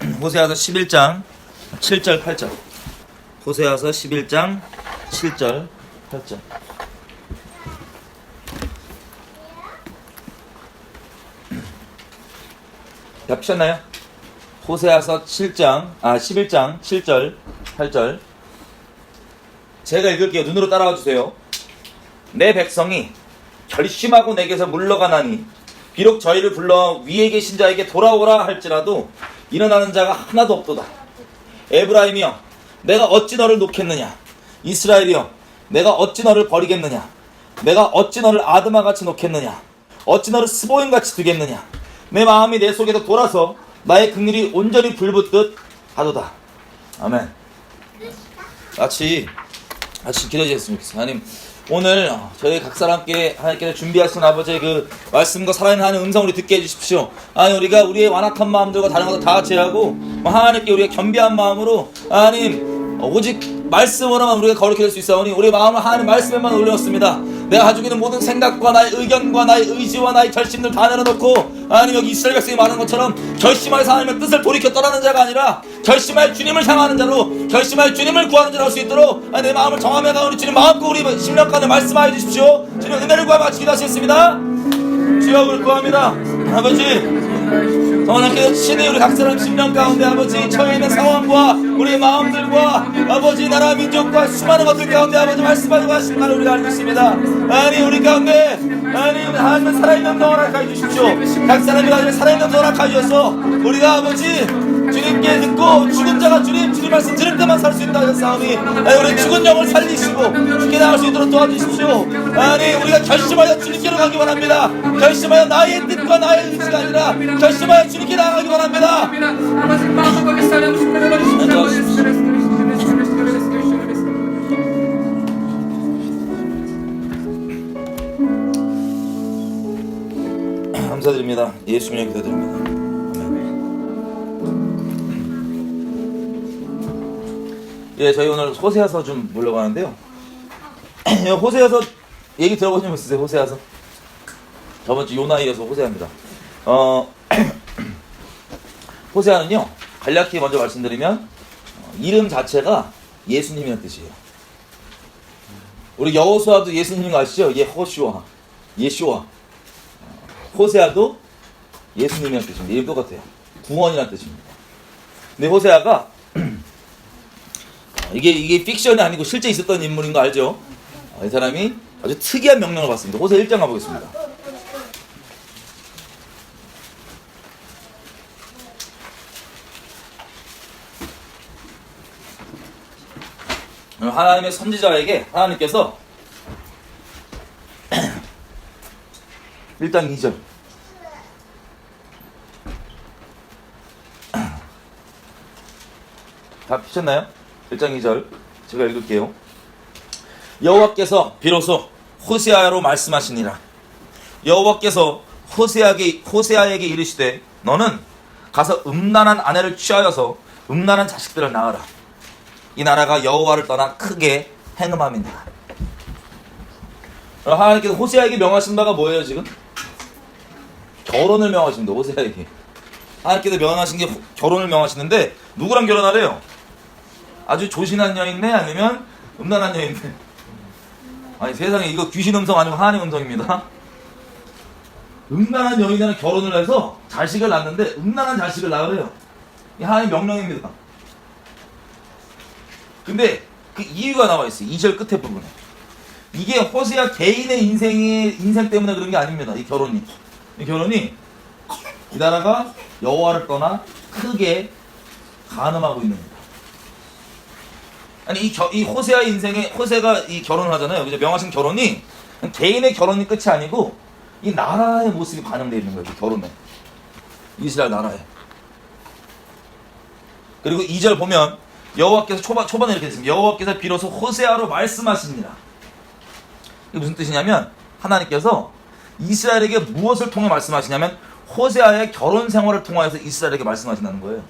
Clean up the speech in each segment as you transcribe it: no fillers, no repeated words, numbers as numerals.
호세아서 11장 7절 8절. 호세아서 11장 7절 8절. 다 피셨나요? 호세아서 11장 7절 8절. 제가 읽을게요. 눈으로 따라와 주세요. 내 백성이 결심하고 내게서 물러가나니 비록 저희를 불러 위에 계신 자에게 돌아오라 할지라도 일어나는 자가 하나도 없도다. 에브라임이여, 내가 어찌 너를 놓겠느냐? 이스라엘이여, 내가 어찌 너를 버리겠느냐? 내가 어찌 너를 아드마같이 놓겠느냐? 어찌 너를 스보임같이 두겠느냐? 내 마음이 내 속에서 돌아서 나의 긍휼이 온전히 불붙듯 하도다. 아멘. 같이 기도하셨으면 좋겠습니다. 하나님, 오늘 저희 각 사람께 하나님께서 준비하신 아버지의 그 말씀과 살아있는 하나님의 음성을 우리 듣게 해주십시오. 하나님, 우리가 우리의 완악한 마음들과 다른 것을 다 제하고 하나님께 우리가 겸비한 마음으로 하나님 오직 말씀으로만 우리가 거룩히 될 수 있사오니 우리의 마음을 하나님 말씀에만 올려놓습니다. 내가 가지고 있는 모든 생각과 나의 의견과 나의 의지와 나의 결심들 다 내려놓고 하나님, 여기 이스라엘 백성이 말하는 것처럼 결심하여서 하나님의 뜻을 돌이켜 떠나는 자가 아니라 결심하여 주님을 향하는 자로, 결심하여 주님을 구하는 자로 할 수 있도록 내 마음을 정함해 가오니 주님 마음껏 우리 10년간에 말씀하여 주십시오. 주님 은혜를 구하며 같이 기도하시겠습니다. 주여 구합니다. 아버지, 하나님께서 친히 우리 각 사람 10년 가운데 아버지 처해 있는 상황과 우리의 마음들과 아버지 나라 민족과 수많은 것들 가운데 아버지 말씀하고 하시는 걸 우리가 알고 있습니다. 하나님, 우리 가운데 하나님은 살아있는 너 허락하여 주십시오. 각 사람이 가지고 살아있는 너 허락하여 주셔서 우리가 아버지 주님께 듣고 죽은 자가 주님 말씀 들을 때만 살 수 있다 하셨사오니 우리 죽은 영을 살리시고 죽게 나갈 수 있도록 도와주십시오. 하나님, 우리가 결심하여 주님께로 가기 원합니다. 결심하여 나의 뜻과 나의 의지가 아니라 결심하여 주님께 나가기 원합니다. 감사드립니다. 예수님의 기도드립니다. 예, 저희 오늘 호세아서 좀 물러가는데요. 호세아서 얘기 들어보신 분 있으세요? 호세아서 저번 주 요나에 이어서 호세아입니다. 호세아는요, 간략히 먼저 말씀드리면 이름 자체가 예수님이라는 뜻이에요. 우리 여호수아도 예수님인 거 아시죠? 호슈아, 예슈아. 호세아도 예수님이라는 뜻입니다. 이름 똑같아요. 구원이라는 뜻입니다. 근데 호세아가 이게 픽션이 아니고 실제 있었던 인물인 거 알죠? 이 사람이 아주 특이한 명령을 받습니다. 호세아 1장 가보겠습니다. 하나님의 선지자에게 하나님께서 1장 2절 다 피셨나요? 1장 2절 제가 읽을게요. 여호와께서 비로소 호세아로 말씀하시니라. 여호와께서 호세아에게 이르시되 너는 가서 음란한 아내를 취하여서 음란한 자식들을 낳으라. 이 나라가 여호와를 떠나 크게 행음함이니라. 하나님께서 호세아에게 명하신 바가 뭐예요 지금? 결혼을 명하십니다. 호세아에게 하나님께서 명하신 게 결혼을 명하시는데 누구랑 결혼하래요? 아주 조신한 여인네 아니면 음란한 여인네? 아니 세상에, 이거 귀신 음성 아니고 하나님 음성입니다. 음란한 여인이랑 결혼을 해서 자식을 낳는데 음란한 자식을 낳으래요. 이 하나님 명령입니다. 근데 그 이유가 나와 있어요. 2절 끝에 부분에. 이게 호세아 개인의 인생 때문에 그런 게 아닙니다. 이 결혼이 이 나라가 여호와를 떠나 크게 간음하고 있는 겁니다. 아니 이 호세아의 인생에 호세가 이 결혼을 하잖아요. 그죠? 명하신 결혼이 개인의 결혼이 끝이 아니고 이 나라의 모습이 반영되어 있는 거예요. 결혼에, 이스라엘 나라에. 그리고 2절 보면 여호와께서 초반에 이렇게 됐습니다. 여호와께서 비로소 호세아로 말씀하시니라. 이게 무슨 뜻이냐면 하나님께서 이스라엘에게 무엇을 통해 말씀하시냐면 호세아의 결혼 생활을 통하여서 이스라엘에게 말씀하신다는 거예요.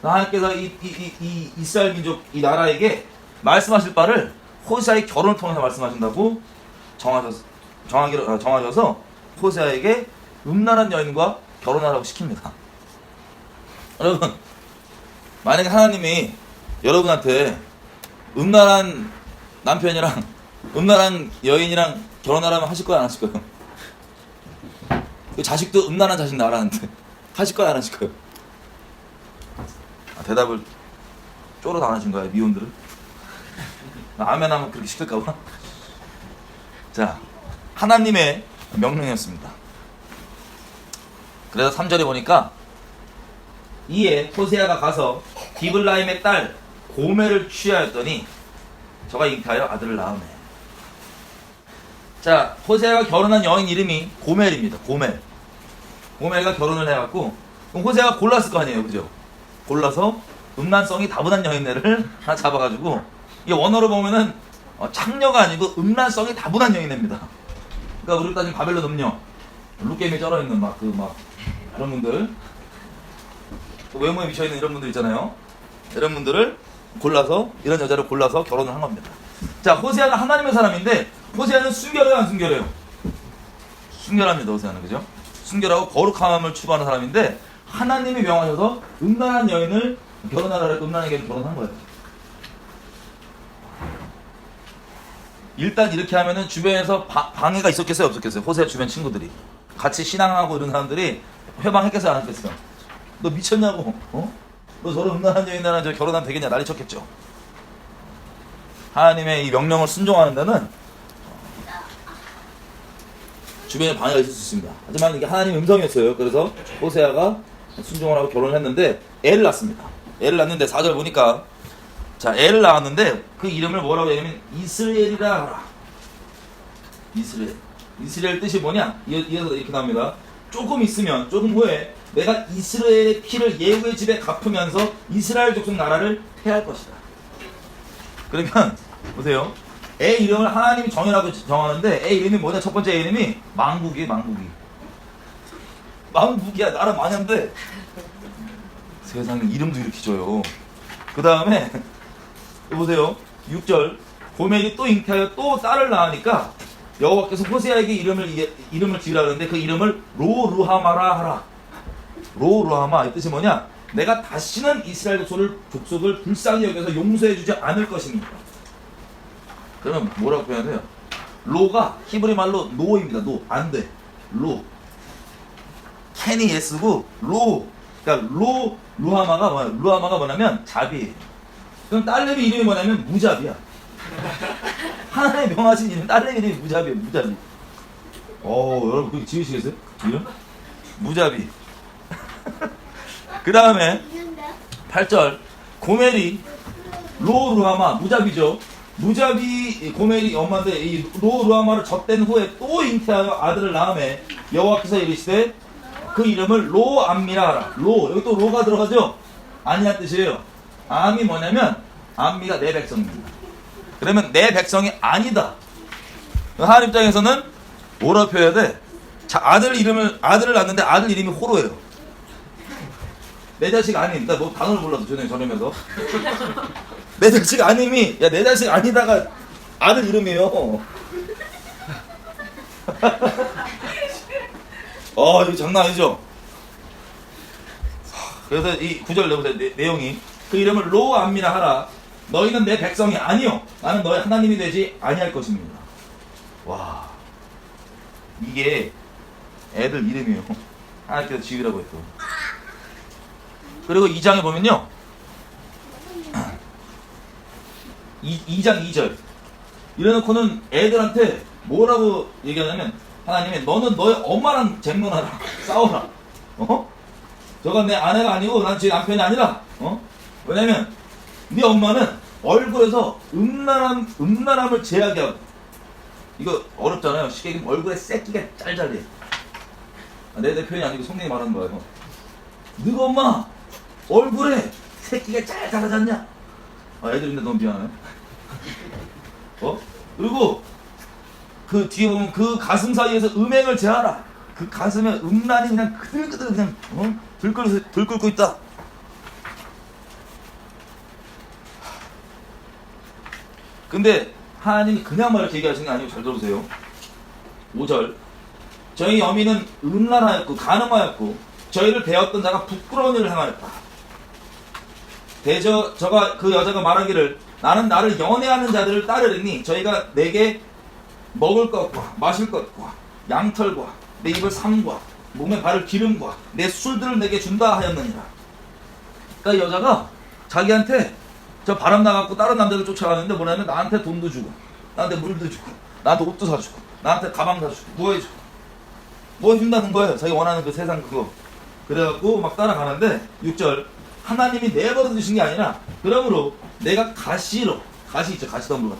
하나님께서 이 이스라엘 민족, 이 나라에게 말씀하실 바를 호세아의 결혼을 통해서 말씀하신다고 정하셔서 호세아에게 음란한 여인과 결혼하라고 시킵니다. 여러분, 만약에 하나님이 여러분한테 음란한 남편이랑 음란한 여인이랑 결혼하라면 하실 거야, 안 하실 거예요? 그 자식도 음란한 자식 낳으라는데 하실 거야, 안 하실 거예요? 대답을 쪼로 당하신 거야, 미혼들은? 아멘 하면 그렇게 시킬까봐? 자, 하나님의 명령이었습니다. 그래서 3절에 보니까 이에 호세아가 가서 디블라임의 딸 고멜을 취하였더니 저가 잉태하여 아들을 낳으네. 자, 호세아가 결혼한 여인 이름이 고멜입니다. 고멜과 결혼을 해갖고 호세아가 골랐을 거 아니에요, 그죠? 골라서 음란성이 다분한 여인네를 하나 잡아가지고, 이게 원어로 보면은 창녀가 아니고 음란성이 다분한 여인네입니다. 그러니까 우리로 따지면 바벨론 음녀, 룻게임에 쩔어있는 그런 분들, 외모에 미쳐있는 이런 분들 있잖아요. 이런 분들을 골라서, 이런 여자를 골라서 결혼을 한 겁니다. 자, 호세아가 하나님의 사람인데 호세아는 순결해요, 안 순결해요? 순결합니다. 호세아는, 그죠? 순결하고 거룩함을 추구하는 사람인데 하나님이 명하셔서 음란한 여인을 결혼하라 해서 음란한 여인을 결혼한 거예요. 일단 이렇게 하면은 주변에서 방해가 있었겠어요, 없었겠어요? 호세아 주변 친구들이 같이 신앙하고 이런 사람들이 회방했겠어요, 안 했겠어요? 너 미쳤냐고? 너 저런 음란한 여인이랑 저 결혼하면 되겠냐? 난리 쳤겠죠. 하나님의 이 명령을 순종하는 데는 주변에 방해가 있을 수 있습니다. 하지만 이게 하나님의 음성이었어요. 그래서 호세아가 순종을 하고 결혼을 했는데 애를 낳습니다. 애를 낳는데 4절 보니까, 자, 애를 낳았는데 그 이름을 뭐라고 하냐면 이스라엘이라 하라. 이스라엘 뜻이 뭐냐? 이어서 이렇게 나옵니다. 조금 있으면, 조금 후에 내가 이스라엘의 피를 예후의 집에 갚으면서 이스라엘 족속 나라를 패할 것이다. 그러면 보세요. 애 이름을 하나님이 정해라고 정하는데 애 이름이 뭐냐? 첫 번째 애 이름이 망국이에요. 망국이야. 나라 마녀인데 세상에 이름도 이렇게 줘요. 그 다음에 보세요. 6절 고멜이 또 잉태하여 또 딸을 낳으니까 여호와께서 호세아에게 이름을 지으라 그러는데 그 이름을 로루하마라 하라. 로루하마, 이 뜻이 뭐냐? 내가 다시는 이스라엘 족속을 불쌍히 여겨서 용서해주지 않을 것입니다. 그러면 뭐라고 표현해요? 로가 히브리 말로 노입니다. 노, 안 돼. 로. 캔이 예스고 로. 그러니까 루하마가 뭐야? 루하마가 뭐냐면 자비예요. 그럼 딸내미 이름이 뭐냐면 무자비야. 하나님 명하신 이름, 딸내미 이름이 무자비예요. 무자비. 여러분 그렇게 지으시겠어요? 이름? 무자비. 그 다음에 8절 고멜이 로루하마, 무자비죠. 무자비 고멜이 엄마인데 이 로루하마를 젖댄 후에 또 잉태하여 아들을 낳음에 여호와께서 이르시되 그 이름을 로암미라 하라. 로, 여기 또 로가 들어가죠? 아니란 뜻이에요. 암이 뭐냐면 암미가 내 백성입니다. 그러면 내 백성이 아니다. 하나님 입장에서는 뭐라고 표현해야 돼? 자, 아들을 낳는데 아들 이름이 호로예요. 내 자식 아님. 나 뭐 단어를 몰라서 전염해서. 내 자식 아님이, 야, 내 자식 아니다가 아들 이름이에요. 이거 장난 아니죠? 그래서 이 9절 내보세요. 내용이. 그 이름을 로암미라 하라. 너희는 내 백성이 아니요. 나는 너의 하나님이 되지 아니할 것입니다. 와. 이게 애들 이름이에요. 하나님께서 지으라고 했고. 그리고 2장에 보면요. 2장 2절. 이래놓고는 애들한테 뭐라고 얘기하냐면, 하나님이 너는 너의 엄마랑 쟁론하라. 싸워라. 저가 내 아내가 아니고 난 제 남편이 아니라. 왜냐면 네 엄마는 얼굴에서 음란함을 제하게 하고, 이거 어렵잖아요. 쉽게 얘기하면 얼굴에 새끼가 짤짤해. 내 표현이 아니고 성령이 말하는 거예요. 너가 엄마 얼굴에 새끼가 짤짤하지 않냐? 애들인데 너무 미안하네. 그리고 그 뒤에 보면 그 가슴 사이에서 음행을 제하라. 그 가슴에 음란이 그냥 그들그들 그냥 들끓고 있다. 근데 하나님이 그냥 말 이렇게 얘기하시는 게 아니고 잘 들어보세요. 5절 저희 어미는 음란하였고 간음하였고 저희를 대었던 자가 부끄러운 일을 행하였다. 저가 그 여자가 말하기를 나는 나를 연애하는 자들을 따르리니 저희가 내게 먹을 것과 마실 것과 양털과 내 입을 삼과 몸에 바를 기름과 내 술들을 내게 준다 하였느니라. 그러니까 여자가 자기한테 저 바람 나갖고 다른 남자들 쫓아가는데 뭐냐면 나한테 돈도 주고 나한테 물도 주고 나한테 옷도 사주고 나한테 가방 사주고 뭐 해주고 뭐 해준다는 거예요. 자기 원하는 그 세상 그거. 그래갖고 막 따라가는데 6절 하나님이 내버려 두신 게 아니라 그러므로 내가 가시 있죠, 가시덤불 같은 거.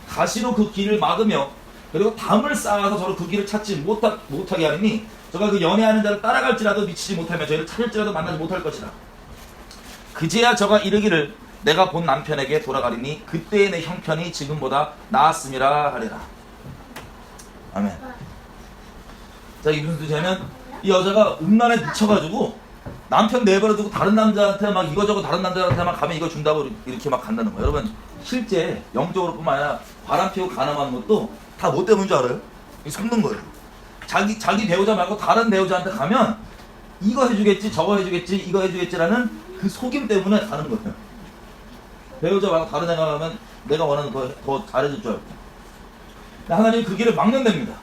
가시로 그 길을 막으며 그리고 담을 쌓아서 저를 그 길을 찾지 못하게 하리니 저가 그 연애하는 자를 따라갈지라도 미치지 못하며 저희를 찾을지라도 만나지 못할 것이라. 그제야 저가 이르기를 내가 본 남편에게 돌아가리니 그때의 내 형편이 지금보다 나았음이라 하리라. 아멘. 자, 이게 무슨 뜻이냐면 이 여자가 음란에 미쳐가지고 남편 내버려두고 다른 남자한테 막 이거저거 다른 남자한테만 가면 이거 준다고 이렇게 막 간다는 거예요. 여러분 실제 영적으로 뿐만 아니라 바람 피우고 가늠하는 것도 다 뭐 때문인 줄 알아요? 속는 거예요. 자기 배우자 말고 다른 배우자한테 가면 이거 해주겠지 저거 해주겠지 이거 해주겠지라는 그 속임 때문에 가는 거예요. 배우자 말고 다른 애가 가면 내가 원하는 더 잘해줄 줄 알고. 하나님이 그 길을 막는답니다.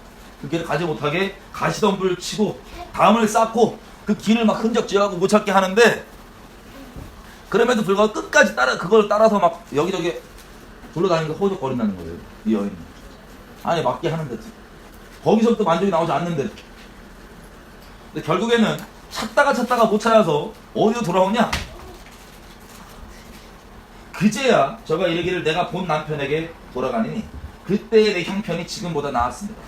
그 길을 가지 못하게 가시덤불을 치고 담을 쌓고 그 길을 막 흔적질하고 못 찾게 하는데 그럼에도 불구하고 끝까지 그걸 따라서 막 여기저기 돌아다니면서 호적거린다는 거예요. 이 여인은. 아니 맞게 하는데도 거기서부터 만족이 나오지 않는데 근데 결국에는 찾다가 못 찾아서 어디로 돌아오냐? 그제야 저가 이르기를 내가 본 남편에게 돌아가니니 그때의 내 형편이 지금보다 나았습니다.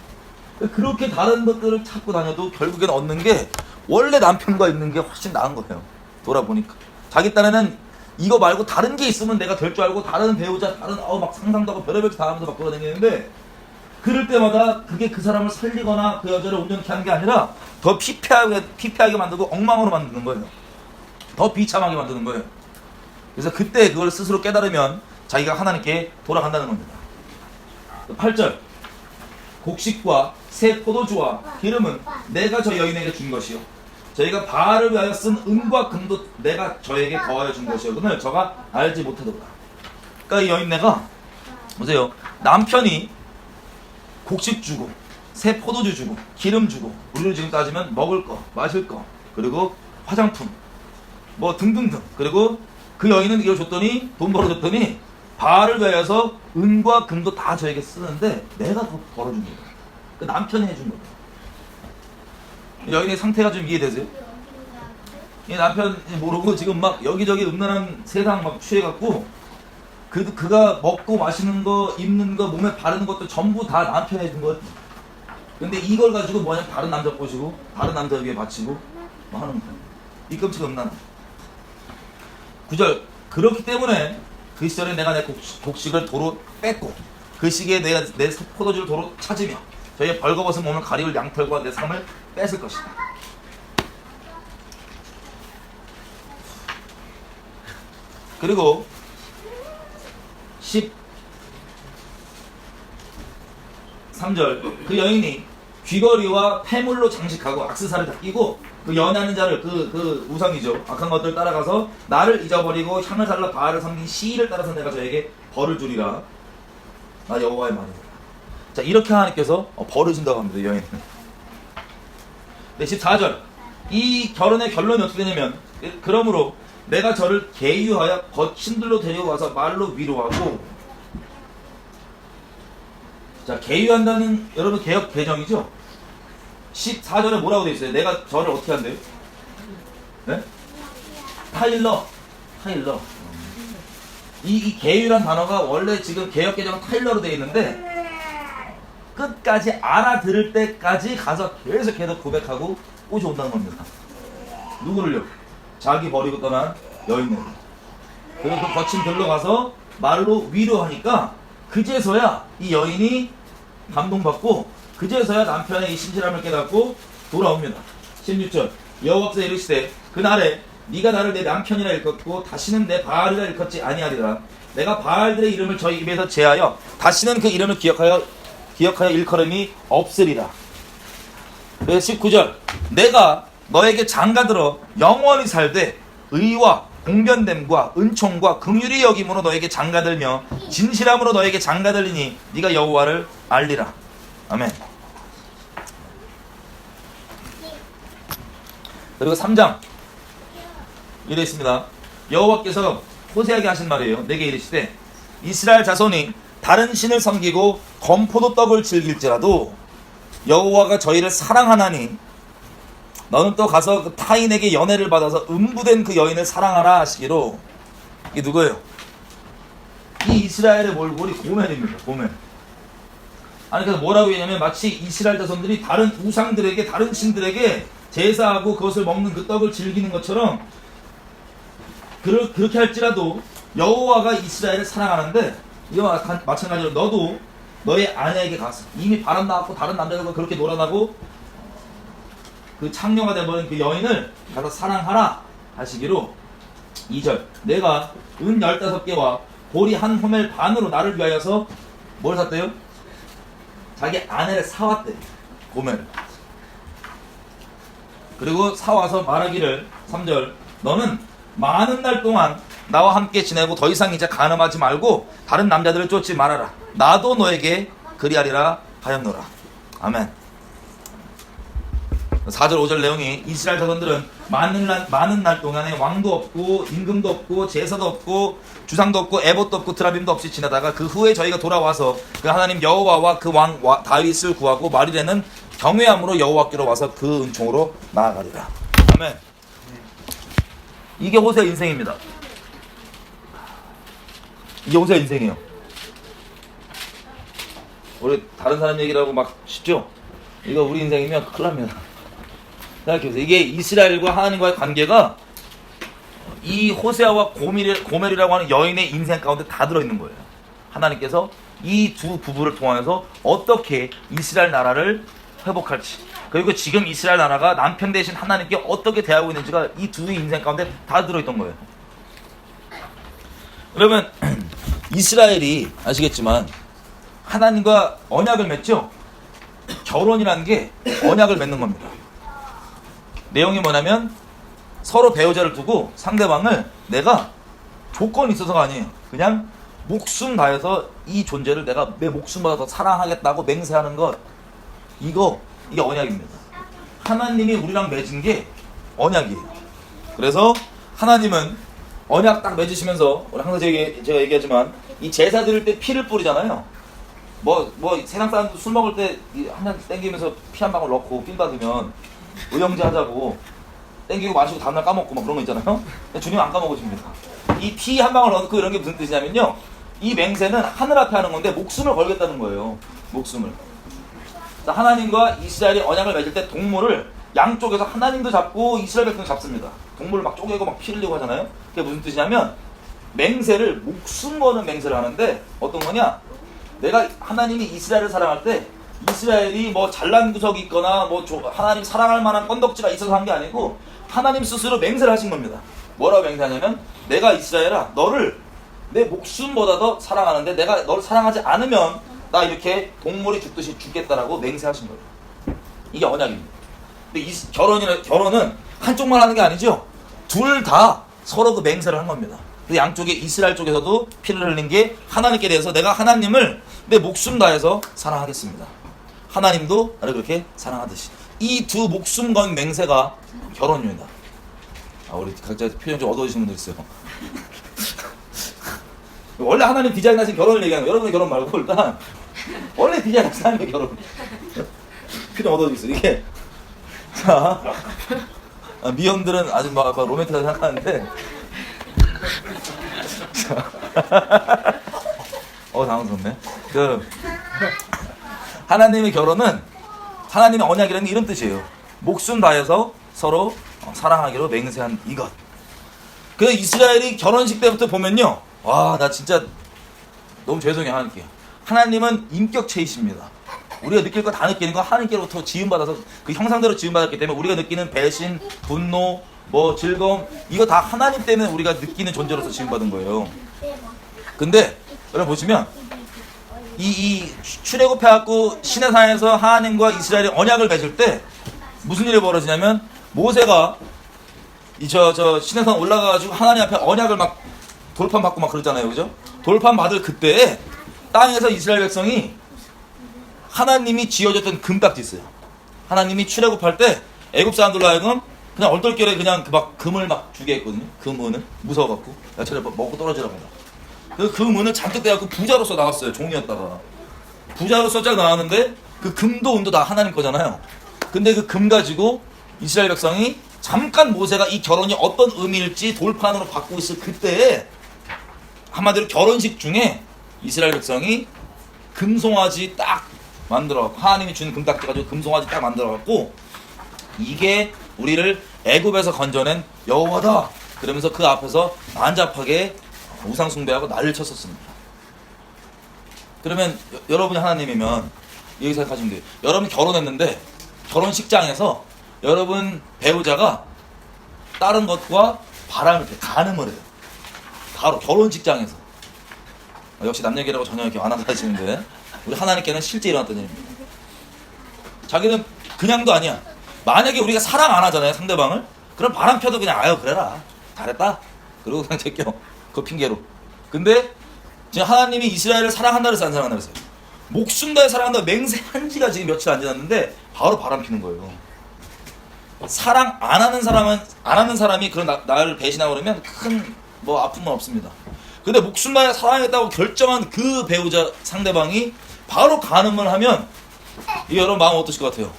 그렇게 다른 것들을 찾고 다녀도 결국엔 얻는 게 원래 남편과 있는 게 훨씬 나은 거예요. 돌아보니까 자기 딴에는 이거 말고 다른 게 있으면 내가 될 줄 알고 다른 배우자 다른 막 상상도 하고 별의별 다 하면서 막 돌아다니는데 그럴 때마다 그게 그 사람을 살리거나 그 여자를 온전히 하는 게 아니라 더 피폐하게 만들고 엉망으로 만드는 거예요. 더 비참하게 만드는 거예요. 그래서 그때 그걸 스스로 깨달으면 자기가 하나님께 돌아간다는 겁니다. 8절 곡식과 새 포도주와 기름은 내가 저 여인에게 준 것이요 저희가 바알을 위하여 쓴 은과 금도 내가 저에게 더하여 준 것이요 그날 저가 알지 못하더라. 그러니까 이 여인네가 보세요. 남편이 곡식 주고 새 포도주 주고 기름 주고 우리를 지금 따지면 먹을 거 마실 거 그리고 화장품 뭐 등등등 그리고 그 여인은 이걸 줬더니 돈 벌어줬더니 바알을 위하여서 은과 금도 다 저에게 쓰는데 내가 그거 벌어준 거예요. 그 남편이 해준 거예요. 여인의 상태가 좀 이해되세요? 이 남편이 모르고 지금 막 여기저기 음란한 세상 막 취해갖고 그가 먹고 마시는 거 입는 거 몸에 바르는 것도 전부 다 남편이 해준 거예요. 근데 이걸 가지고 뭐냐 다른 남자 꼬시고 다른 남자 위에 바치고 뭐 하는 거예요. 이 끔찍한 음란. 9절 그렇기 때문에 그 시절에 내가 내 곡식을 도로 뺐고 그 시기에 내가 내 포도주를 도로 찾으며 저희의 벌거벗은 몸을 가리울 양털과 내 삶을 뺏을 것이다. 그리고 13절 그 여인이 귀걸이와 폐물로 장식하고 악세사를 다 끼고 그 연애하는 자를 그 우상이죠. 악한 것들 따라가서 나를 잊어버리고 향을 살라 바알을 섬긴 시인을 따라서 내가 저에게 벌을 주리라. 나 여호와의 말이다. 자 이렇게 하나님께서 벌을 준다고 합니다. 여인은. 네, 14절 이 결혼의 결론이 어떻게 되냐면 그러므로 내가 저를 계유하여 거친들로 데려와서 말로 위로하고 자 계유한다는 여러분 개역 개정이죠. 14절에 뭐라고 되어 있어요? 내가 저를 어떻게 한대요? 네? 타일러. 이 계유란 단어가 원래 지금 개역 개정은 타일러로 되어 있는데 끝까지 알아들을 때까지 가서 계속 고백하고 꼬셔온다는 겁니다. 누구를요? 자기 버리고 떠난 여인을. 그리고 그 거친 들로 가서 말로 위로하니까 그제서야 이 여인이 감동받고 그제서야 남편의 이 신실함을 깨닫고 돌아옵니다. 16절 여호와께서 이르시되 그날에 네가 나를 내 남편이라 일컫고 다시는 내 바알이라 일컫지 아니하리라. 내가 바알들의 이름을 저희 입에서 제하여 다시는 그 이름을 기억하여 일컬음이 없으리라. 19절 내가 너에게 장가들어 영원히 살되 의와 봉변됨과 은총과 긍휼히 여김으로 너에게 장가들며 진실함으로 너에게 장가들리니 네가 여호와를 알리라. 아멘. 그리고 3장 이래 있습니다. 여호와께서 호세아에게 하신 말이에요. 내게 이르시되 이스라엘 자손이 다른 신을 섬기고 건포도 떡을 즐길지라도 여호와가 저희를 사랑하나니 너는 또 가서 그 타인에게 연애를 받아서 음부된 그 여인을 사랑하라 하시기로. 이게 누구예요? 이 이스라엘의 몰골이 고멜입니다. 고멜. 아니 그래서 뭐라고 했냐면 마치 이스라엘 자손들이 다른 우상들에게 다른 신들에게 제사하고 그것을 먹는 그 떡을 즐기는 것처럼 그렇게 할지라도 여호와가 이스라엘을 사랑하는데 이와 마찬가지로 너도 너의 아내에게 가서 이미 바람 나왔고 다른 남자들과 그렇게 놀아나고 그 창녀가 되어버린 그 여인을 가서 사랑하라 하시기로. 2절 내가 은 15개와 보리 한 호멜 반으로 나를 위하여서 뭘 샀대요? 자기 아내를 사왔대. 고멜. 그리고 사와서 말하기를 3절 너는 많은 날 동안 나와 함께 지내고 더 이상 이제 간음하지 말고 다른 남자들을 쫓지 말아라. 나도 너에게 그리하리라 하였노라. 아멘. 4절 5절 내용이 이스라엘 자손들은 많은 날 동안에 왕도 없고 임금도 없고 제사도 없고 주상도 없고 에봇도 없고 드라빔도 없이 지내다가 그 후에 저희가 돌아와서 그 하나님 여호와와 그 왕 다윗을 구하고 말일에는 경외함으로 여호와께로 와서 그 은총으로 나아가리라. 아멘. 이게 호세의 인생입니다. 이게 호세의 인생이에요. 우리 다른 사람 얘기를 하고 막 쉽죠? 이거 우리 인생이면 큰일 납니다. 생각해보세요. 이게 이스라엘과 하나님과의 관계가 이 호세아와 고멜이라고 하는 여인의 인생 가운데 다 들어있는 거예요. 하나님께서 이 두 부부를 통해서 어떻게 이스라엘 나라를 회복할지, 그리고 지금 이스라엘 나라가 남편 대신 하나님께 어떻게 대하고 있는지가 이 두 인생 가운데 다 들어있던 거예요. 그러면 이스라엘이 아시겠지만 하나님과 언약을 맺죠. 결혼이라는 게 언약을 맺는 겁니다. 내용이 뭐냐면 서로 배우자를 두고 상대방을 내가 조건이 있어서가 아니에요. 그냥 목숨 다해서 이 존재를 내가 내 목숨보다 더 사랑하겠다고 맹세하는 것, 이게 언약입니다. 하나님이 우리랑 맺은 게 언약이에요. 그래서 하나님은 언약 딱 맺으시면서 항상 제가 얘기하지만 이 제사 드릴 때 피를 뿌리잖아요. 뭐 세상 사람들 술 먹을 때 한 잔 땡기면서 피 한 방울 넣고 삔 받으면 의형제 하자고 땡기고 마시고 다음날 까먹고 막 그런 거 있잖아요. 주님 안 까먹으십니다. 이 피 한 방울 넣고 이런 게 무슨 뜻이냐면요, 이 맹세는 하늘 앞에 하는 건데 목숨을 걸겠다는 거예요. 목숨을. 하나님과 이스라엘이 언약을 맺을 때 동물을 양쪽에서 하나님도 잡고 이스라엘 백성도 잡습니다. 동물을 막 쪼개고 막 피 흘리고 하잖아요. 그게 무슨 뜻이냐면 맹세를 목숨 거는 맹세를 하는데 어떤 거냐, 내가 하나님이 이스라엘을 사랑할 때 이스라엘이 뭐 잘난 구석이 있거나 뭐 하나님 사랑할 만한 건덕지가 있어서 한 게 아니고 하나님 스스로 맹세를 하신 겁니다. 뭐라고 맹세하냐면 내가 이스라엘아 너를 내 목숨보다 더 사랑하는데 내가 너를 사랑하지 않으면 나 이렇게 동물이 죽듯이 죽겠다라고 맹세하신 거예요. 이게 언약입니다. 근데 결혼은 한쪽만 하는 게 아니죠. 둘 다 서로 그 맹세를 한 겁니다. 그 양쪽에 이스라엘 쪽에서도 피를 흘린 게 하나님께 대해서 내가 하나님을 내 목숨 다해서 사랑하겠습니다. 하나님도 나를 그렇게 사랑하듯이. 이 두 목숨 건 맹세가 결혼입니다. 우리 각자 표정 좀 어두워지신 분들 있어요. 원래 하나님 디자인하신 결혼을 얘기하는 거예요. 여러분의 결혼 말고 일단 원래 디자인하신 하나님의 결혼. 표정 어두워지고 있어요. 이게 자, 미혼들은 아주 막 로맨틱하게 생각하는데 당황스럽네. 하나님의 결혼은 하나님의 언약이라는 게 이런 뜻이에요. 목숨 다해서 서로 사랑하기로 맹세한 이것. 그래서 이스라엘이 결혼식 때부터 보면요, 와, 나 진짜 너무 죄송해요. 하나님은 인격체이십니다. 우리가 느낄 거 다 느끼는 거 하나님께로부터 지음받아서 그 형상대로 지음받았기 때문에 우리가 느끼는 배신, 분노, 즐거움, 이거 다 하나님 때문에 우리가 느끼는 존재로서 지음받은 거예요. 근데 여러분 보시면 이 출애굽해갖고 시내산에서 하나님과 이스라엘이 언약을 맺을 때 무슨 일이 벌어지냐면 모세가 저 신해성 올라가가지고 하나님 앞에 언약을 막 돌판 받고 막 그랬잖아요, 그죠? 돌판 받을 그때 땅에서 이스라엘 백성이 하나님이 지어줬던 금딱지 있어요. 하나님이 출애굽할 때 애굽 사람들로 하여금 그냥 얼떨결에 그냥 막 금을 막 주게 했거든요. 금은을 무서워갖고 야채를 먹고 떨어지라고. 그 금은을 잔뜩 떼갖고 부자로서 나왔어요. 종이었다가 부자로서 쫙 나왔는데 그 금도 은도 다 하나님 거잖아요. 근데 그 금 가지고 이스라엘 백성이 잠깐 모세가 이 결혼이 어떤 의미일지 돌판으로 받고 있을 그때에 한마디로 결혼식 중에 이스라엘 백성이 금송아지 딱 만들어 하나님이 주는 금딱지 가지고 금송아지 딱 만들어갖고 이게 우리를 애굽에서 건져낸 여호와다 그러면서 그 앞에서 난잡하게 우상 숭배하고 난리를 쳤었습니다. 그러면 여러분이 하나님이면 여기 생각하시면 돼요. 여러분 결혼했는데 결혼식장에서 여러분 배우자가 다른 것과 바람을 펴 간음을 해요. 바로 결혼식장에서. 역시 남 얘기라고 전혀 이렇게 안 하시는데 우리 하나님께는 실제 일어났던 일입니다. 자기는 그냥도 아니야. 만약에 우리가 사랑 안 하잖아요, 상대방을. 그럼 바람 펴도 그냥 아유 그래라 잘했다 그리고 그냥 제껴 그 핑계로. 근데 지금 하나님이 이스라엘을 사랑한다 그래서 안 사랑한다 그랬어요. 목숨 다해 사랑한다 맹세한 지가 지금 며칠 안 지났는데 바로 바람 피는 거예요. 사랑 안 하는 사람이 그런 나를 배신하고 그러면 큰 뭐 아픔은 없습니다. 근데 목숨 다해 사랑했다고 결정한 그 배우자 상대방이 바로 간음을 하면 이거 여러분 마음 어떠실 것 같아요?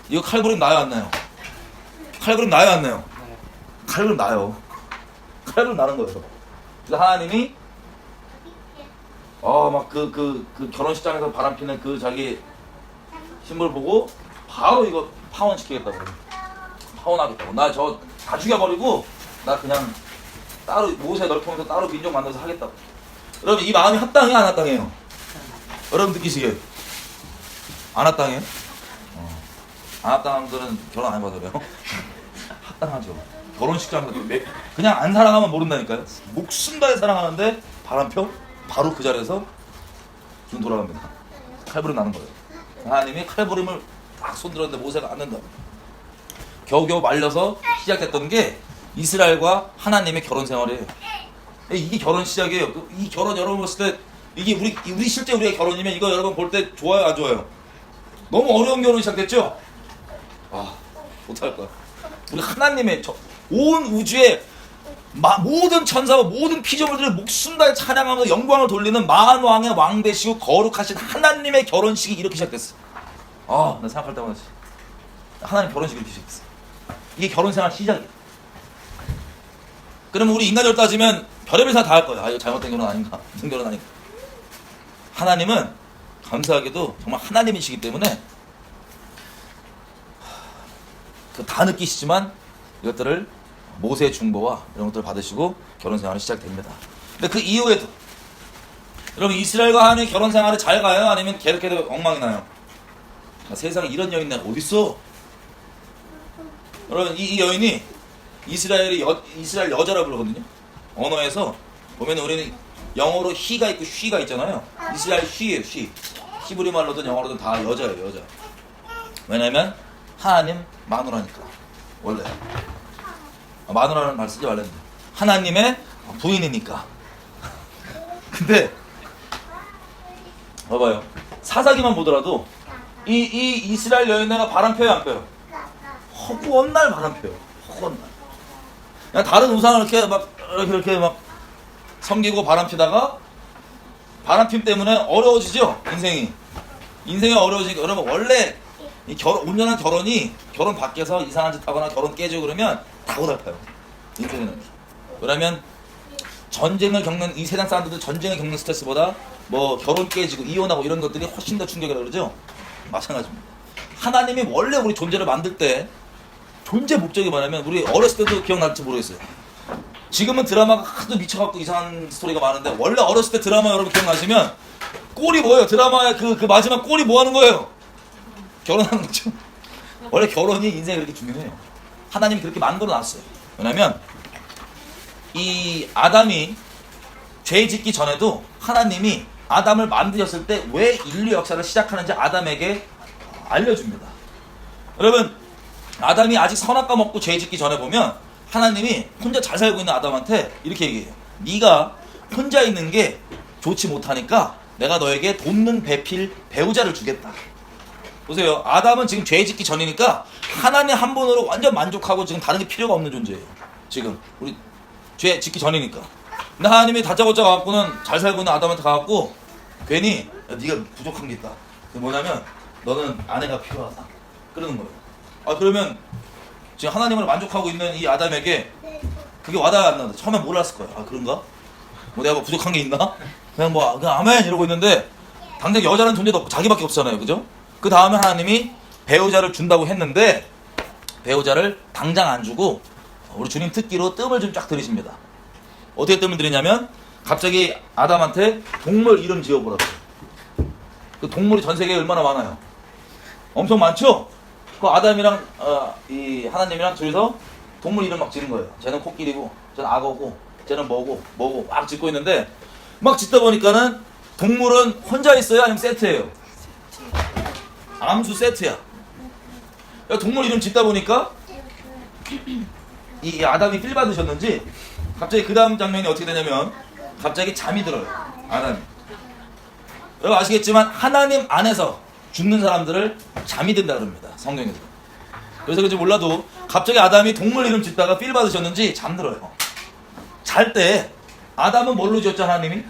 이거 칼부림 나요 안 나요? 칼부림 나요 안 나요? 칼부림 나요. 칼부림 나는 거예요. 그래서 하나님이 막 그 결혼식장에서 바람피는 그 자기 신부를 보고 바로 이거 파혼시키겠다고. 파혼하겠다고. 나 저 다 죽여버리고 나 그냥 따로 모세 널 통해서 따로 민족 만들어서 하겠다고. 여러분 이 마음이 합당해요 안 합당해요? 여러분 느끼시게 안 합당해요? 안 합당한 분들은 결혼 안 해봐서 그래요. 합당하죠. 결혼식장에서 그냥 안 사랑하면 모른다니까요. 목숨 다해 사랑하는데 바람펴 바로 그 자리에서 눈 돌아갑니다. 칼부림 나는 거예요. 하나님이 칼부림을 딱 손들었는데 모세가 안 된다. 겨우겨우 말려서 시작했던 게 이스라엘과 하나님의 결혼 생활이에요. 이게 결혼 시작이에요. 이 결혼 여러분 봤을 때 이게 우리 실제 우리의 결혼이면 이거 여러분 볼 때 좋아요 안 좋아요? 너무 어려운 결혼이 시작됐죠? 못할 거야. 우리 하나님의 온 우주의 모든 천사와 모든 피조물들의 목숨 다해 찬양하면서 영광을 돌리는 만왕의 왕 되시고 거룩하신 하나님의 결혼식이 이렇게 시작됐어. 나 생각할 때마다 하나님 결혼식이 이렇게 시작됐어. 이게 결혼 생활 시작이야. 그러면 우리 인간적으로 따지면 별의별 생각 다 할 거야. 이거 잘못된 결혼 아닌가? 무슨 결혼 아닌가? 하나님은 감사하게도 정말 하나님이시기 때문에 다 느끼시지만 이것들을 모세의 중보와 이런 것들을 받으시고 결혼 생활이 시작됩니다. 근데 그 이후에도 여러분 이스라엘과 하나님의 결혼 생활이 잘 가요? 아니면 계속해서 엉망이 나요? 세상에 이런 여인 내가 어딨어? 여러분 이 여인이 이스라엘 여자라 부르거든요. 언어에서 보면 우리는 영어로 he가 있고 she가 있잖아요. 이스라엘 she예요. she. 히브리 말로든 영어로든 다 여자예요. 여자. 왜냐면 하나님 마누라니까. 원래 마누라는 말 쓰지 말랬는데 하나님의 부인이니까. 근데 봐봐요. 사사기만 보더라도 이 이스라엘 여인네가 바람 펴요 안 펴요? 허구한 날 바람 펴요. 허구한 날. 그냥 다른 우상을 이렇게 막 섬기고 바람 피다가 바람핌 때문에 어려워지죠. 인생이 어려워지니까 여러분 원래 이 온전한 결혼이 결혼 밖에서 이상한 짓 하거나 결혼 깨지고 그러면 다 고달파요. 인생은. 왜냐면 전쟁을 겪는 이 세상 사람들도 전쟁을 겪는 스트레스보다 뭐 결혼 깨지고 이혼하고 이런 것들이 훨씬 더 충격이라 그러죠. 마찬가지입니다. 하나님이 원래 우리 존재를 만들 때 존재 목적이 뭐냐면 우리 어렸을 때도 기억날지 모르겠어요. 지금은 드라마가 하도 미쳐갖고 이상한 스토리가 많은데 원래 어렸을 때 드라마 여러분 기억나시면 꼴이 뭐예요? 드라마의 그 마지막 꼴이 뭐 하는 거예요? 결혼하는 거죠. 원래 결혼이 인생에 그렇게 중요해요. 하나님이 그렇게 만들어놨어요. 왜냐면 이 아담이 죄 짓기 전에도 하나님이 아담을 만드셨을 때 왜 인류 역사를 시작하는지 아담에게 알려줍니다. 여러분 아담이 아직 선악과 먹고 죄 짓기 전에 보면 하나님이 혼자 잘 살고 있는 아담한테 이렇게 얘기해요. 네가 혼자 있는 게 좋지 못하니까 내가 너에게 돕는 배우자를 주겠다. 보세요. 아담은 지금 죄 짓기 전이니까 하나님 한 분으로 완전 만족하고 지금 다른 게 필요가 없는 존재예요. 지금 우리 죄 짓기 전이니까. 근데 하나님이 다짜고짜 가갖고는 잘 살고 있는 아담한테 가갖고 괜히 야, 네가 부족한 게 있다. 그게 뭐냐면 너는 아내가 필요하다. 그러는 거예요. 아 그러면 지금 하나님을 만족하고 있는 이 아담에게 그게 와닿아 안 나는데 처음엔 몰랐을 거예요. 아 그런가? 뭐 내가 뭐 부족한 게 있나? 그냥 뭐 그냥 아멘 이러고 있는데 당장 여자라는 존재도 없고 자기밖에 없잖아요. 그죠? 그 다음에 하나님이 배우자를 준다고 했는데 배우자를 당장 안 주고 우리 주님 특기로 뜸을 좀 쫙 들이십니다. 어떻게 뜸을 들이냐면 갑자기 아담한테 동물 이름 지어보라고. 그 동물이 전 세계에 얼마나 많아요? 엄청 많죠? 그 아담이랑 이 하나님이랑 둘이서 동물 이름 막 지는 거예요. 쟤는 코끼리고 쟤는 악어고 쟤는 뭐고 막 짓고 있는데 막 짓다 보니까는 동물은 혼자 있어요? 아니면 세트예요? 암수 세트야. 동물 이름 짓다 보니까 이 아담이 필 받으셨는지 갑자기 그 다음 장면이 어떻게 되냐면 갑자기 잠이 들어요. 아담이. 여러분 아시겠지만 하나님 안에서 죽는 사람들을 잠이 든다 그럽니다. 성경에서. 그래서 그런지 몰라도 갑자기 아담이 동물 이름 짓다가 필 받으셨는지 잠들어요. 잘 때 아담은 뭘로 지었죠? 하나님이?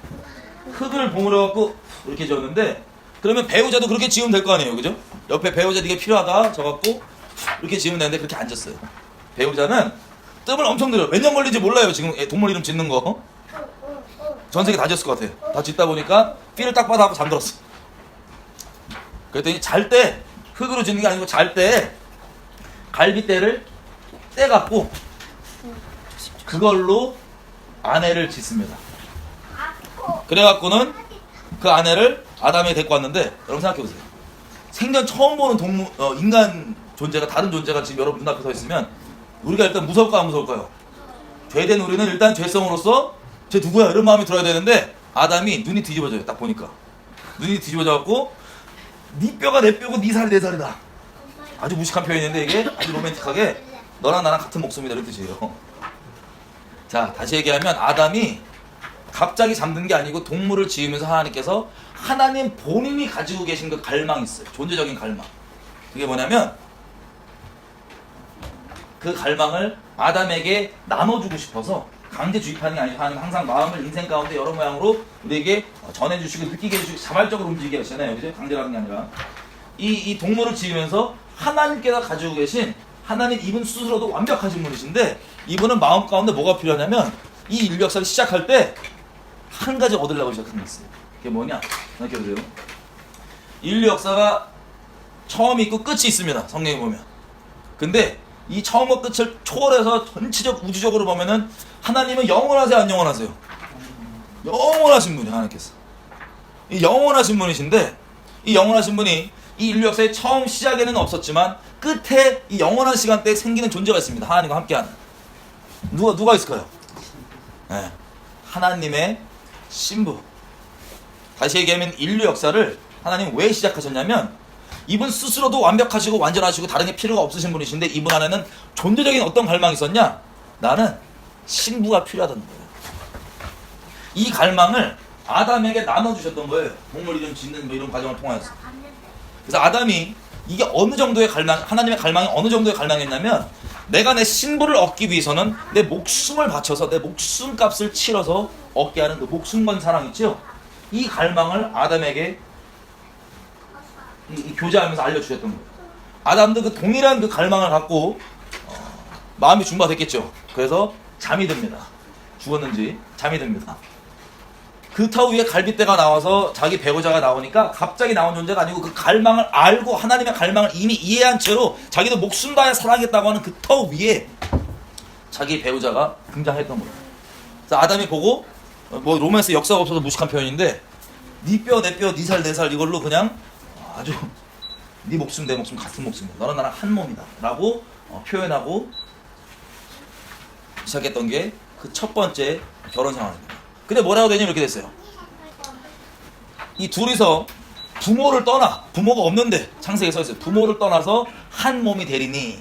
흙을 봉으로 갖고 이렇게 지었는데 그러면 배우자도 그렇게 지으면 될 거 아니에요. 그죠? 옆에 배우자 네가 필요하다 져갖고 이렇게 지으면 되는데 그렇게 안 졌어요. 배우자는 뜸을 엄청 들여요. 몇 년 걸린지 몰라요. 지금 동물 이름 짓는 거. 전 세계 다 지었을 것 같아요. 다 짓다 보니까 필을 딱 받아갖고 잠들었어. 그랬더니 잘 때 흙으로 짓는 게 아니고 잘 때 갈빗대를 떼갖고 그걸로 아내를 짓습니다. 그래갖고는 그 아내를 아담이 데리고 왔는데 여러분 생각해보세요. 생전 처음 보는 인간 존재가 다른 존재가 지금 여러분 눈앞에 서 있으면 우리가 일단 무서울까 안 무서울까요? 죄된 우리는 일단 죄성으로서 쟤 누구야 이런 마음이 들어야 되는데 아담이 눈이 뒤집어져요. 딱 보니까 눈이 뒤집어져갖고 네 뼈가 내 뼈고 네 살이 내 살이다. 아주 무식한 표현인데 이게 아주 로맨틱하게 너랑 나랑 같은 목숨이다 이런 뜻이에요. 자 다시 얘기하면 아담이 갑자기 잠든 게 아니고 동물을 지으면서 하나님께서 하나님 본인이 가지고 계신 그 갈망이 있어요. 존재적인 갈망. 그게 뭐냐면 그 갈망을 아담에게 나눠주고 싶어서 강제 주입하는 게 아니고 하나님 항상 마음을 인생 가운데 여러 모양으로 우리에게 전해주시고 느끼게 해주시고 자발적으로 움직이게 하시잖아요. 그죠? 강제로 하는 게 아니라 이 동물을 지으면서 하나님께서 가지고 계신 하나님 이분 스스로도 완벽하신 분이신데 이분은 마음 가운데 뭐가 필요하냐면 이 인류 역사를 시작할 때 한 가지 얻으려고 시작한 게 있어요. 그게 뭐냐? 생각해보세요. 인류 역사가 처음이 있고 끝이 있습니다. 성경에 보면. 근데 이 처음과 끝을 초월해서 전체적 우주적으로 보면은 하나님은 영원하세요? 안 영원하세요? 영원하신 분이 하나님께서. 이 영원하신 분이신데 이 영원하신 분이 이 인류 역사의 처음 시작에는 없었지만 끝에 이 영원한 시간대에 생기는 존재가 있습니다. 하나님과 함께하는. 누가 있을까요? 네. 하나님의 신부. 다시 얘기하면 인류 역사를 하나님 왜 시작하셨냐면 이분 스스로도 완벽하시고 완전하시고 다른 게 필요가 없으신 분이신데 이분 안에는 존재적인 어떤 갈망이 있었냐? 나는 신부가 필요하다는 거예요. 이 갈망을 아담에게 나눠주셨던 거예요. 동물 이름 짓는 뭐 이런 과정을 통해서. 그래서 아담이 이게 어느 정도의 갈망, 하나님의 갈망이 어느 정도의 갈망이었냐면 내가 내 신부를 얻기 위해서는 내 목숨을 바쳐서 내 목숨값을 치러서 얻게 하는 그 목숨 건 사랑 있죠? 이 갈망을 아담에게 이 교제하면서 알려주셨던 거예요. 아담도 그 동일한 그 갈망을 갖고 마음이 중박됐겠죠. 그래서 잠이 듭니다. 죽었는지 잠이 듭니다. 그 터 위에 갈빗대가 나와서 자기 배우자가 나오니까 갑자기 나온 존재가 아니고 그 갈망을 알고 하나님의 갈망을 이미 이해한 채로 자기도 목숨 다해 사랑했다고 하는 그 터 위에 자기 배우자가 등장했던 거예요. 그래서 아담이 보고 뭐 로맨스 역사가 없어서 무식한 표현인데 네 뼈 내 뼈 네 살 내 살 이걸로 그냥 아주 네 목숨 내 목숨 같은 목숨이야. 너랑 나랑 한 몸이다 라고 표현하고 시작했던 게 그 첫 번째 결혼 생활입니다. 근데 뭐라고 되냐면 이렇게 됐어요. 이 둘이서 부모를 떠나 부모가 없는데 창세기에 써있어요. 부모를 떠나서 한 몸이 되리니.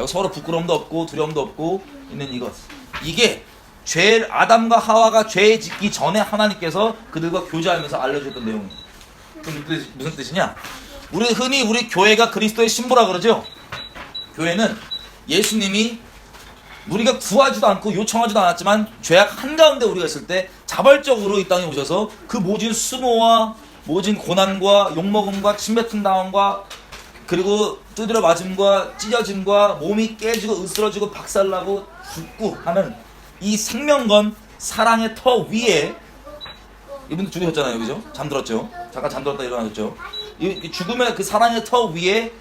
서로 부끄러움도 없고 두려움도 없고 있는 이것. 이게 아담과 하와가 죄 짓기 전에 하나님께서 그들과 교제하면서 알려줬던 내용이에요. 무슨 뜻이냐? 흔히 우리 교회가 그리스도의 신부라 그러죠. 교회는 예수님이 우리가 구하지도 않고 요청하지도 않았지만 죄악 한가운데 우리가 있을 때 자발적으로 이 땅에 오셔서 그 모진 수모와 모진 고난과 욕먹음과 침뱉은 당함과 그리고 두드려 맞음과 찢어짐과 몸이 깨지고 으스러지고 박살나고 죽고 하는 이 생명건 사랑의 터 위에 이분도 죽으셨잖아요. 그죠? 잠들었죠. 잠깐 잠들었다 일어나셨죠. 이 죽음의 그 사랑의 터 위에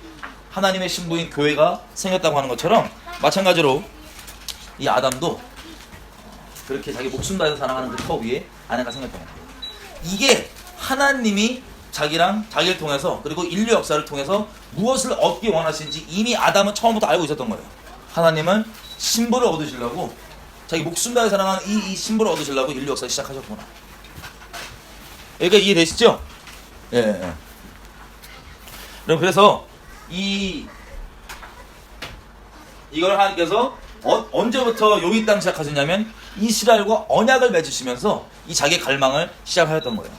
하나님의 신부인 교회가 생겼다고 하는 것처럼 마찬가지로 이 아담도 그렇게 자기 목숨 다해서 사랑하는 그 터 위에 아내가 생겼다고 합니다. 이게 하나님이 자기를 통해서 그리고 인류 역사를 통해서 무엇을 얻기 원하시는지 이미 아담은 처음부터 알고 있었던 거예요. 하나님은 신부를 얻으시려고 자기 목숨 다해 사랑하는 이 신부를 얻으시려고 인류 역사를 시작하셨구나. 여기가 이해되시죠? 예. 그래서 이걸 하나님께서 언제부터 여기 땅 시작하셨냐면 이스라엘과 언약을 맺으시면서 이 자기의 갈망을 시작하였던 거예요.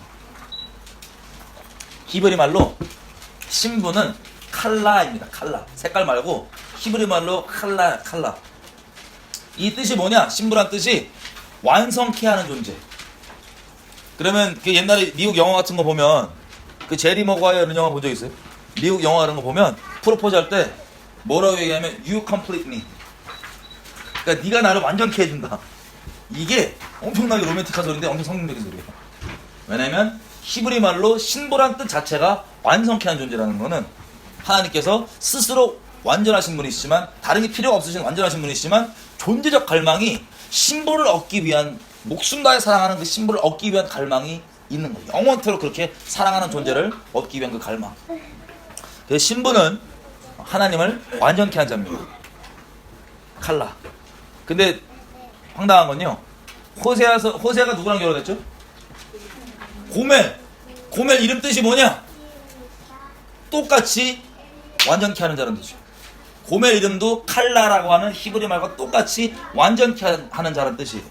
히브리 말로 신부는 칼라입니다. 칼라. 색깔 말고 히브리 말로 칼라. 이 뜻이 뭐냐? 신부란 뜻이 완성케 하는 존재. 그러면 그 옛날에 미국 영화 같은 거 보면 그 제리 머과이어 이런 영화 본 적 있어요? 미국 영화 이런 거 보면 프로포즈 할 때 뭐라고 얘기하면 You complete me. 그러니까 네가 나를 완전케 해준다. 이게 엄청나게 로맨틱한 소리인데 엄청 성경적인 소리예요. 왜냐면 히브리 말로 신부란 뜻 자체가 완성케 하는 존재라는 거는 하나님께서 스스로 완전하신 분이시지만 다른 게 필요가 없으신 완전하신 분이시지만 존재적 갈망이 신부를 얻기 위한 목숨 다해 사랑하는 그 신부를 얻기 위한 갈망이 있는 거예요. 영원토록 그렇게 사랑하는 존재를 얻기 위한 그 갈망. 그래서 신부는 하나님을 완전케 한 자입니다. 칼라. 근데 황당한 건요. 호세가 누구랑 결혼했죠? 고멜 이름 뜻이 뭐냐? 똑같이 완전케 하는 자라는 뜻이에요. 고멜 이름도 칼라라고 하는 히브리 말과 똑같이 완전케 하는 자라는 뜻이에요.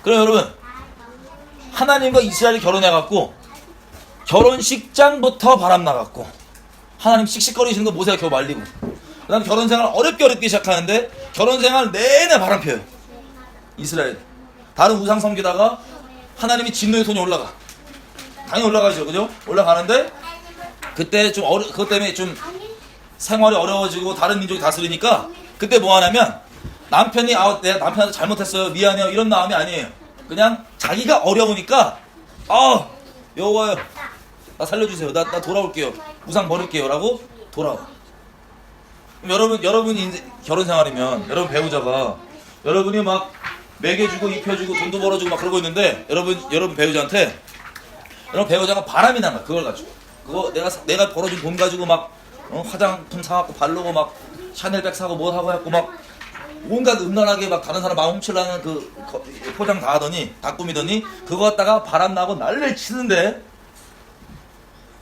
그럼 여러분 하나님과 이스라엘이 결혼해갖고 결혼식장부터 바람나갖고 하나님 씩씩거리시는 거 모세가 겨우 말리고 그 다음 결혼생활 어렵게 시작하는데 결혼생활 내내 바람펴요. 이스라엘 다른 우상 섬기다가 하나님이 진노의 손이 올라가. 당연히 올라가죠. 그죠? 올라가는데 그때 좀 그것 때문에 좀 생활이 어려워지고 다른 민족이 다스리니까 그때 뭐 하냐면 남편이 내가 남편한테 잘못했어요. 미안해요. 이런 마음이 아니에요. 그냥 자기가 어려우니까 여호와요. 나 살려주세요. 나 돌아올게요. 우상 버릴게요. 라고 돌아와. 여러분이 이제 결혼 생활이면 여러분 배우자가 여러분이 막 먹여주고 입혀주고 돈도 벌어주고 막 그러고 있는데 여러분 배우자가 바람이 난 거야. 그걸 가지고 그거 내가 벌어준 돈 가지고 막 화장품 사갖고 바르고 막 샤넬백 사고 뭐 사고 해갖고 막 온갖 음란하게 막 다른 사람 마음 훔치려는 그 포장 다 하더니 다 꾸미더니 그거 갖다가 바람 나고 난리를 치는데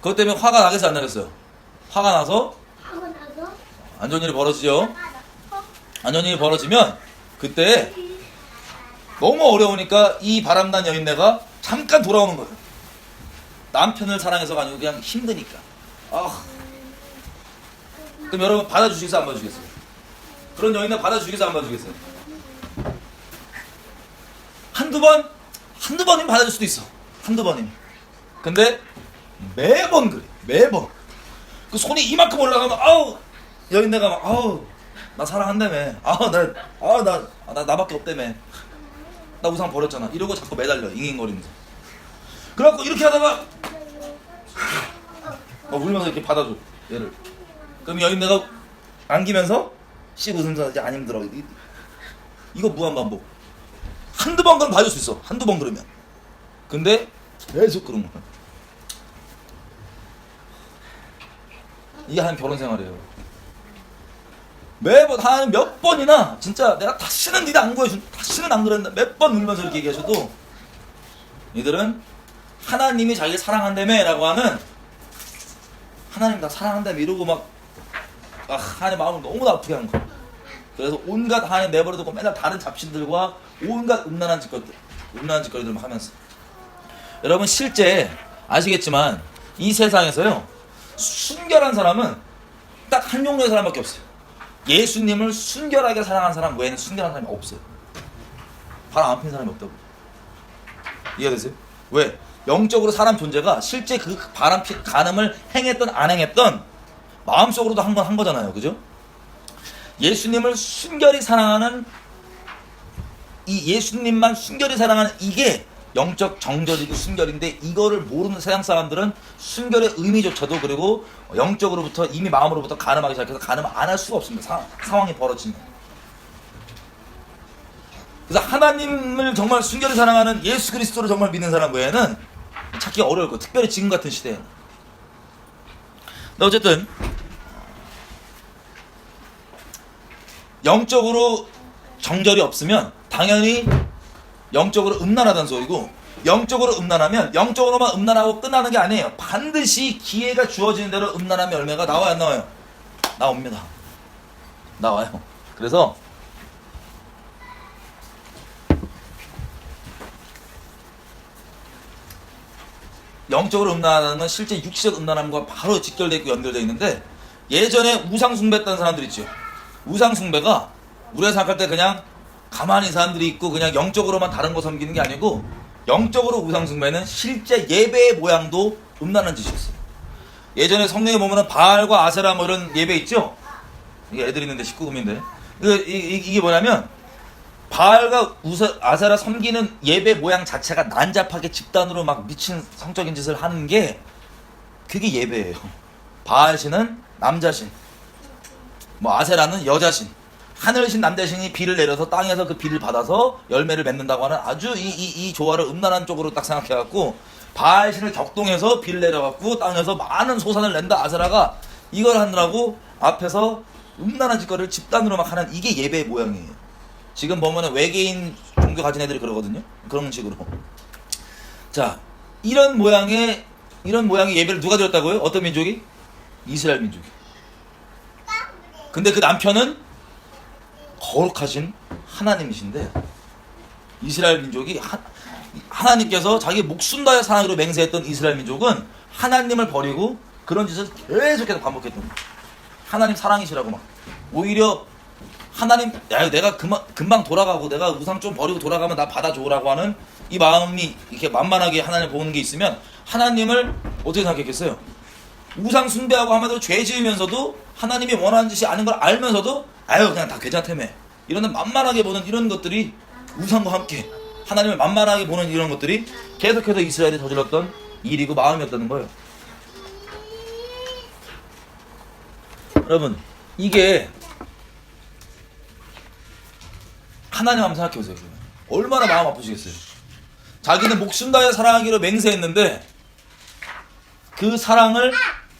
그것 때문에 화가 나겠어요 안 나겠어요? 화가 나서 안 좋은 일이 벌어지죠. 안 좋은 일이 벌어지면 그때 너무 어려우니까 이 바람난 여인네가 잠깐 돌아오는 거예요. 남편을 사랑해서가 아니고 그냥 힘드니까. 그럼 여러분 받아주시겠어요 안 받아주시겠어요? 그런 여인네 받아주시겠어요 안 받아주시겠어요? 한두 번이면 받아줄 수도 있어. 한두 번이면. 근데 매번 그래. 매번. 그 손이 이만큼 올라가면 여인네가 막 나 사랑한다며. 나밖에 없다며. 나 우상 버렸잖아. 이러고 자꾸 매달려. 잉잉거리면서. 그래갖고 이렇게 하다가 울면서 이렇게 받아줘. 얘를. 그럼 여인네가 안기면서 씩 웃으면서 이제 안 힘들어. 이거 무한반복. 한두 번 그러면 봐줄 수 있어. 한두 번 그러면. 근데 계속 그런 거야. 이게 한 결혼 생활이에요. 매번 한 몇 번이나 진짜 내가 다시는 니네 안 구해준 다시는 안 그랬다 몇 번 울면서 이렇게 얘기하셔도 이들은 하나님이 자기를 사랑한다며 라고 하는 하나님 나 사랑한다며 이러고 막 하나님 마음을 너무 아프게 하는 거야. 그래서 온갖 하나님 내버려두고 맨날 다른 잡신들과 온갖 음란한 짓거리들만 하면서. 여러분 실제 아시겠지만 이 세상에서요 순결한 사람은 딱 한 종류의 사람밖에 없어요. 예수님을 순결하게 사랑하는 사람 외에는 순결한 사람이 없어요. 바람 안 핀 사람이 없다고. 이해되세요? 왜? 영적으로 사람 존재가 실제 그 바람 핀 간음을 행했던 안 행했던 마음속으로도 한 건 한 거잖아요. 그죠? 예수님을 순결히 사랑하는 이 예수님만 순결히 사랑하는 이게 영적 정절이고 순결인데 이거를 모르는 세상 사람들은 순결의 의미조차도 그리고 영적으로부터 이미 마음으로부터 간음하기 시작해서 간음을 안 할 수가 없습니다. 상황이 벌어지면. 그래서 하나님을 정말 순결히 사랑하는 예수 그리스도를 정말 믿는 사람 외에는 찾기가 어려울 거예요. 특별히 지금 같은 시대에는. 근데 어쨌든 영적으로 정절이 없으면 당연히 영적으로 음란하다는 소리고, 영적으로 음란하면 영적으로만 음란하고 끝나는 게 아니에요. 반드시 기회가 주어지는 대로 음란함의 열매가 나와요, 안 나와요? 나옵니다. 나와요. 그래서 영적으로 음란하다는 건 실제 육체적 음란함과 바로 직결되어 있고 연결되어 있는데, 예전에 우상 숭배했던 사람들 있죠. 우상 숭배가 우리가 생각할 때 그냥 가만히 사람들이 있고 그냥 영적으로만 다른 거 섬기는 게 아니고, 영적으로 우상 숭배는 실제 예배의 모양도 음란한 짓이었어요. 예전에 성경에 보면은 바알과 아세라 뭐 이런 예배 있죠. 이게 애들 있는데 19금인데 이게 뭐냐면 바알과 아세라 섬기는 예배 모양 자체가 난잡하게 집단으로 막 미친 성적인 짓을 하는 게 그게 예배예요. 바알신은 남자신, 뭐 아세라는 여자신, 하늘신 남자신이 비를 내려서 땅에서 그 비를 받아서 열매를 맺는다고 하는 아주 이 조화를 음란한 쪽으로 딱 생각해갖고, 바알신을 격동해서 비를 내려갖고 땅에서 많은 소산을 낸다 아세라가 이걸 하느라고 앞에서 음란한 짓거리를 집단으로 막 하는 이게 예배의 모양이에요. 지금 보면은 외계인 종교 가진 애들이 그러거든요. 그런 식으로. 자, 이런 모양의 예배를 누가 드렸다고요? 어떤 민족이? 이스라엘 민족이. 근데 그 남편은 거룩하신 하나님이신데, 이스라엘 민족이 하나님께서 자기 목숨 다해 사랑으로 맹세했던 이스라엘 민족은 하나님을 버리고 그런 짓을 계속해서 반복했던 거예요. 하나님 사랑이시라고 막 오히려 하나님, 야 내가 금방 돌아가고 내가 우상 좀 버리고 돌아가면 나 받아줘라고 하는 이 마음이 이렇게 만만하게 하나님을 보는 게 있으면 하나님을 어떻게 생각했겠어요? 우상 숭배하고 하면서 죄 지으면서도 하나님이 원하는 짓이 아닌 걸 알면서도 아유 그냥 다 괜찮다며 이런 만만하게 보는 이런 것들이 우상과 함께 하나님을 만만하게 보는 이런 것들이 계속해서 이스라엘이 저질렀던 일이고 마음이었다는 거예요. 여러분 이게 하나님 한번 생각해보세요. 얼마나 마음 아프시겠어요. 자기는 목숨 다해 사랑하기로 맹세했는데 그 사랑을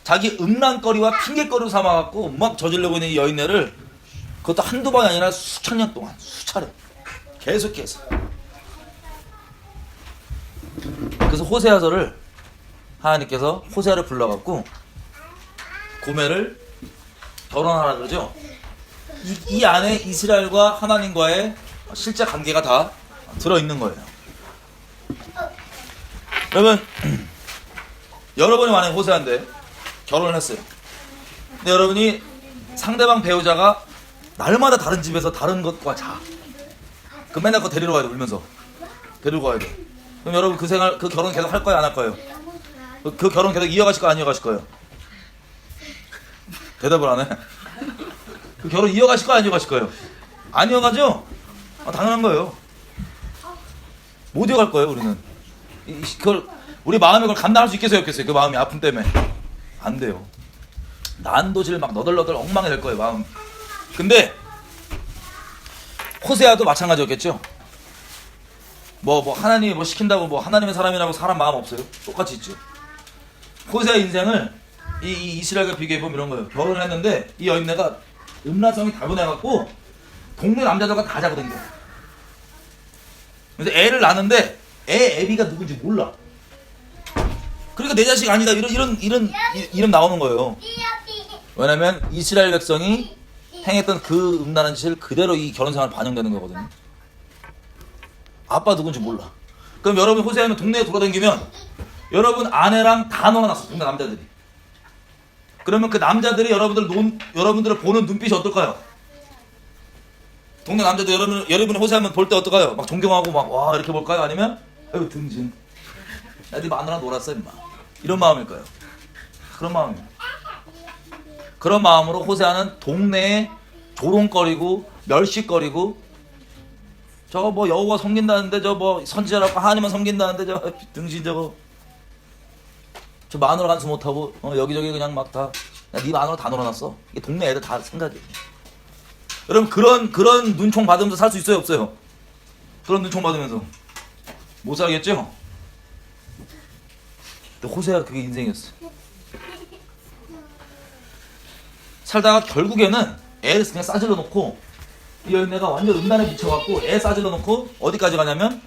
자기 음란거리와 핑계거리로 삼아갖고 막 저지르고 있는 이 여인네를, 그것도 한두 번이 아니라 수천 년 동안 수차례 계속해서. 그래서 호세아서를 하나님께서 호세아를 불러갖고 고멜을 결혼하라 그러죠. 이 안에 이스라엘과 하나님과의 실제 관계가 다 들어있는 거예요. 여러분 여러분이 만약에 호세아인데 결혼을 했어요. 근데 여러분이 상대방 배우자가 날마다 다른 집에서 다른 것과 자. 그럼 맨날 그거 데리러 가야 돼. 울면서 데리러 가야 돼. 그럼 여러분 그 결혼 계속 할 거예요, 안 할 거예요? 그 결혼 계속 이어가실 거예요, 안 이어가실 거예요? 대답을 안 해. 그 결혼 이어가실 거예요, 안 이어가실 거예요? 안 이어가죠? 당연한 거예요. 못 이어갈 거예요, 우리는. 그걸 우리 마음에 그걸 감당할 수 있겠어요, 없겠어요? 그 마음이 아픔 때문에 안 돼요. 난도질 막 너덜너덜 엉망이 될 거예요, 마음. 근데 호세아도 마찬가지였겠죠. 뭐 하나님이 뭐 시킨다고 뭐 하나님의 사람이라고 사람 마음 없어요. 똑같이 있죠. 호세아 인생을 이 이스라엘과 비교해보면 이런 거예요. 결혼을 했는데 이 여인네가 음란성이 다분해갖고 동네 남자들과 다 자고 댕겨. 그래서 애를 낳는데 애비가 누군지 몰라. 그러니까 내 자식 아니다 이런 이름 나오는 거예요. 왜냐면 이스라엘 백성이 행했던 그 음란한 짓을 그대로 이 결혼생활 반영되는 거거든요. 아빠 누군지 몰라. 그럼 여러분 호세아는 동네에 돌아다니면 여러분 아내랑 다 놀아놨어. 동네 남자들이. 그러면 그 남자들이 여러분들을 보는 눈빛이 어떨까요? 동네 남자들 여러분이 호세아만 볼 때 어떨까요? 막 존경하고 막 와 이렇게 볼까요? 아니면 아유 등진. 나네 마누라랑 놀았어 임마. 이런 마음일까요? 그런 마음입니다. 그런 마음으로 호세아는 동네에 조롱거리고 멸시거리고 저거 뭐 여호와 섬긴다는데 저 뭐 선지자라고 하나님만 섬긴다는데 저 등신 저거 저 마누라 간수 못하고 여기저기 그냥 막 다 네 마누라 다 놀아놨어. 이게 동네 애들 다 생각이에요. 여러분 그런 눈총 받으면서 살 수 있어요 없어요? 그런 눈총 받으면서 못 살겠죠? 근데 호세아가 그게 인생이었어. 살다가 결국에는 애를 그냥 싸질러 놓고 이 여인네가 완전 음란에 미쳐갖고 애 싸질러 놓고 어디까지 가냐면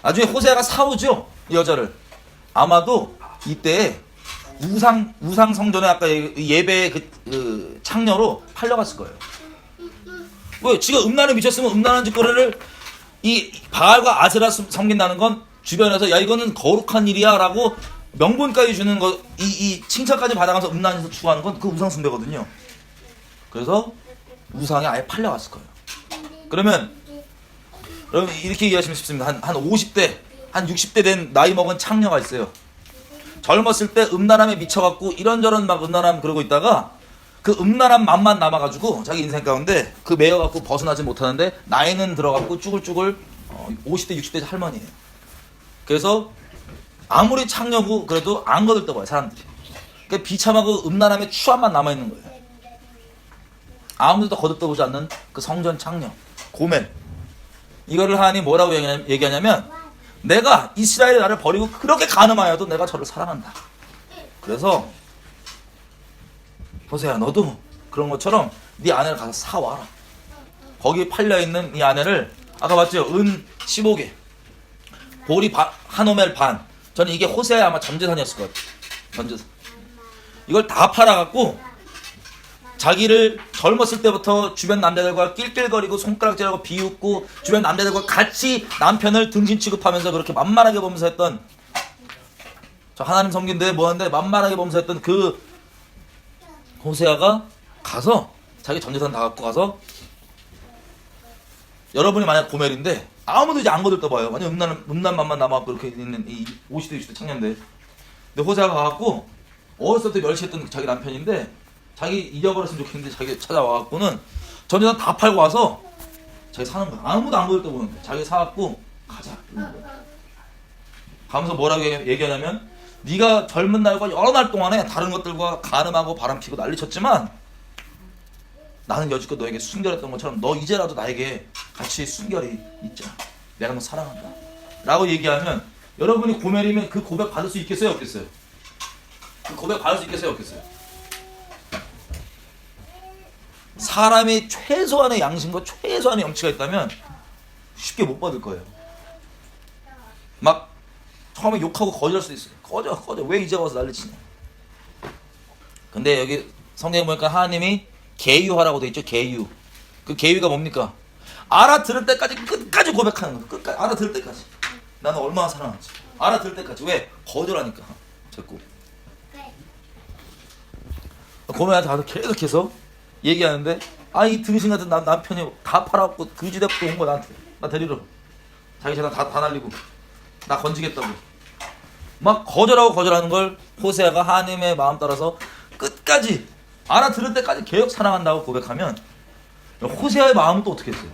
나중에 호세아가 사오죠 이 여자를. 아마도 이때 우상 성전에 아까 예배 그 창녀로 팔려갔을 거예요. 왜? 지가 음란에 미쳤으면 음란한 짓거리를 이 바알과 아세라 섬긴다는 건 주변에서 야 이거는 거룩한 일이야 라고 명분까지 주는 거 이 칭찬까지 받아가면서 음란에서 추구하는 건 그 우상 숭배거든요. 그래서 우상에 아예 팔려갔을 거예요. 그러면 여러분 이렇게 이해하시면 쉽습니다. 한 50대 한 60대 된 나이 먹은 창녀가 있어요. 젊었을 때 음란함에 미쳐갖고 이런저런 막 음란함 그러고 있다가 그 음란한 맛만 남아가지고 자기 인생 가운데 그 매여갖고 벗어나지 못하는데 나이는 들어갖고 쭈글쭈글 50대 60대 할머니예요. 그래서 아무리 창녀고 그래도 안 거들떠봐요 사람들이. 그러니까 비참하고 음란함에 추함만 남아있는 거예요. 아무도 거들떠보지 않는 그 성전 창녀 고멜. 이거를 하나님 뭐라고 얘기하냐면 내가 이스라엘이 나를 버리고 그렇게 간음하여도 내가 저를 사랑한다. 그래서 호세야 너도 그런 것처럼 네 아내를 가서 사와라. 거기 팔려있는 이 아내를 아까 봤죠? 은 15개 보리 한 오멜 반. 저는 이게 호세아의 아마 전재산이었을 것 같아요. 전재산. 이걸 다 팔아갖고 자기를 젊었을 때부터 주변 남자들과 낄낄거리고 손가락질하고 비웃고 주변 남자들과 같이 남편을 등신 취급하면서 그렇게 만만하게 보면서 했던 저 하나님 섬긴데 뭐하는데 만만하게 보면서 했던 그 호세아가 가서 자기 전재산 다 갖고 가서 여러분이 만약 고멜인데 아무도 이제 안 거들떠봐요. 완전 음란 맛만 남아갖고 이렇게 있는 이 50대 60대 청년들. 근데 호세아가 가갖고 어렸을 때 멸시했던 자기 남편인데 자기 잊어버렸으면 좋겠는데 자기 찾아와갖고는 전재산 다 팔고 와서 자기 사는 거야. 아무도 안 거들떠보는데 자기 사갖고 가자. 가면서 뭐라고 얘기하냐면 네가 젊은 날과 여러 날 동안에 다른 것들과 간음하고 바람피고 난리쳤지만 나는 여지껏 너에게 순결했던 것처럼 너 이제라도 나에게 같이 순결이 있자. 내가 너 사랑한다 라고 얘기하면 여러분이 고멜이면 그 고백 받을 수 있겠어요 없겠어요? 그 고백 받을 수 있겠어요 없겠어요? 사람이 최소한의 양심과 최소한의 염치가 있다면 쉽게 못 받을 거예요. 막 처음에 욕하고 거절할 수도 있어요. 거절 왜 이제 와서 난리치냐. 근데 여기 성경에 보니까 하나님이 계유하라고 돼 있죠. 계유. 그 계유가 뭡니까? 알아들을 때까지 끝까지 고백하는 거예요. 끝까지 알아들을 때까지. 나는 얼마나 사랑하는지 알아들을 때까지. 왜? 거절하니까 자꾸. 고멜한테 가서 계속해서 얘기하는데 이 등신 같은 남편이 다 팔아갖고 그지대부터 온 거야 나한테. 나 데리러 자기 재산 다 날리고 나 건지겠다고 막 거절하는 걸 호세아가 하나님의 마음 따라서 끝까지 알아들을 때까지 계속 사랑한다고 고백하면 호세아의 마음은 또 어떻게 했어요?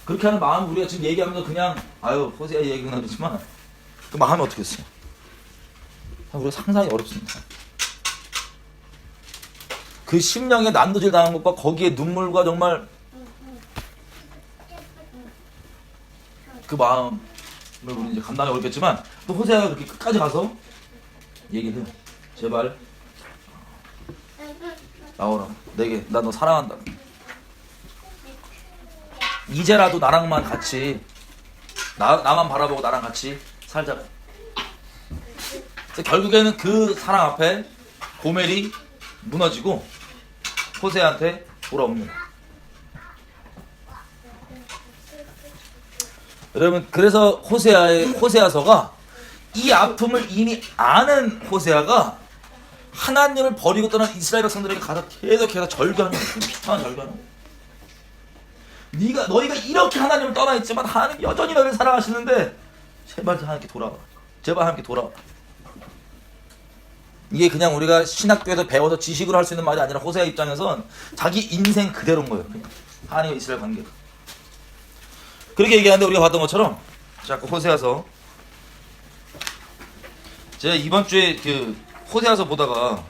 그렇게 하는 마음 우리가 지금 얘기하면서 그냥 호세아 얘기구나 그렇지만 그 마음이 어떻게 했어요? 우리가 상상이 어렵습니다. 그 심령에 난도질 당한 것과 거기에 눈물과 정말 그 마음을 우리 이제 감당이 어렵겠지만 또 호세아가 그렇게 끝까지 가서 얘기를 해요. 제발 나오라. 내게 나 너 사랑한다. 이제라도 나랑만 같이 나만 바라보고 나랑 같이 살자. 결국에는 그 사랑 앞에 고멜이 무너지고 호세아한테 돌아옵니다. 여러분, 그래서 호세아서가 이 아픔을 이미 아는 호세아가 하나님을 버리고 떠난 이스라엘 백성들에게 가서 계속해서 절규하는 거예요. 비탄한 절규하는 거예요. 너희가 이렇게 하나님을 떠나 있지만 하나님 여전히 너희를 사랑하시는데 제발 하나님께 돌아와. 제발 하나님께 돌아와. 이게 그냥 우리가 신학교에서 배워서 지식으로 할 수 있는 말이 아니라 호세아 입장에선 자기 인생 그대로인 거예요. 그냥 하나님과 이스라엘 관계가. 그렇게 얘기하는데 우리가 봤던 것처럼 자꾸 호세아서 제가 이번 주에 그 호세아서 보다가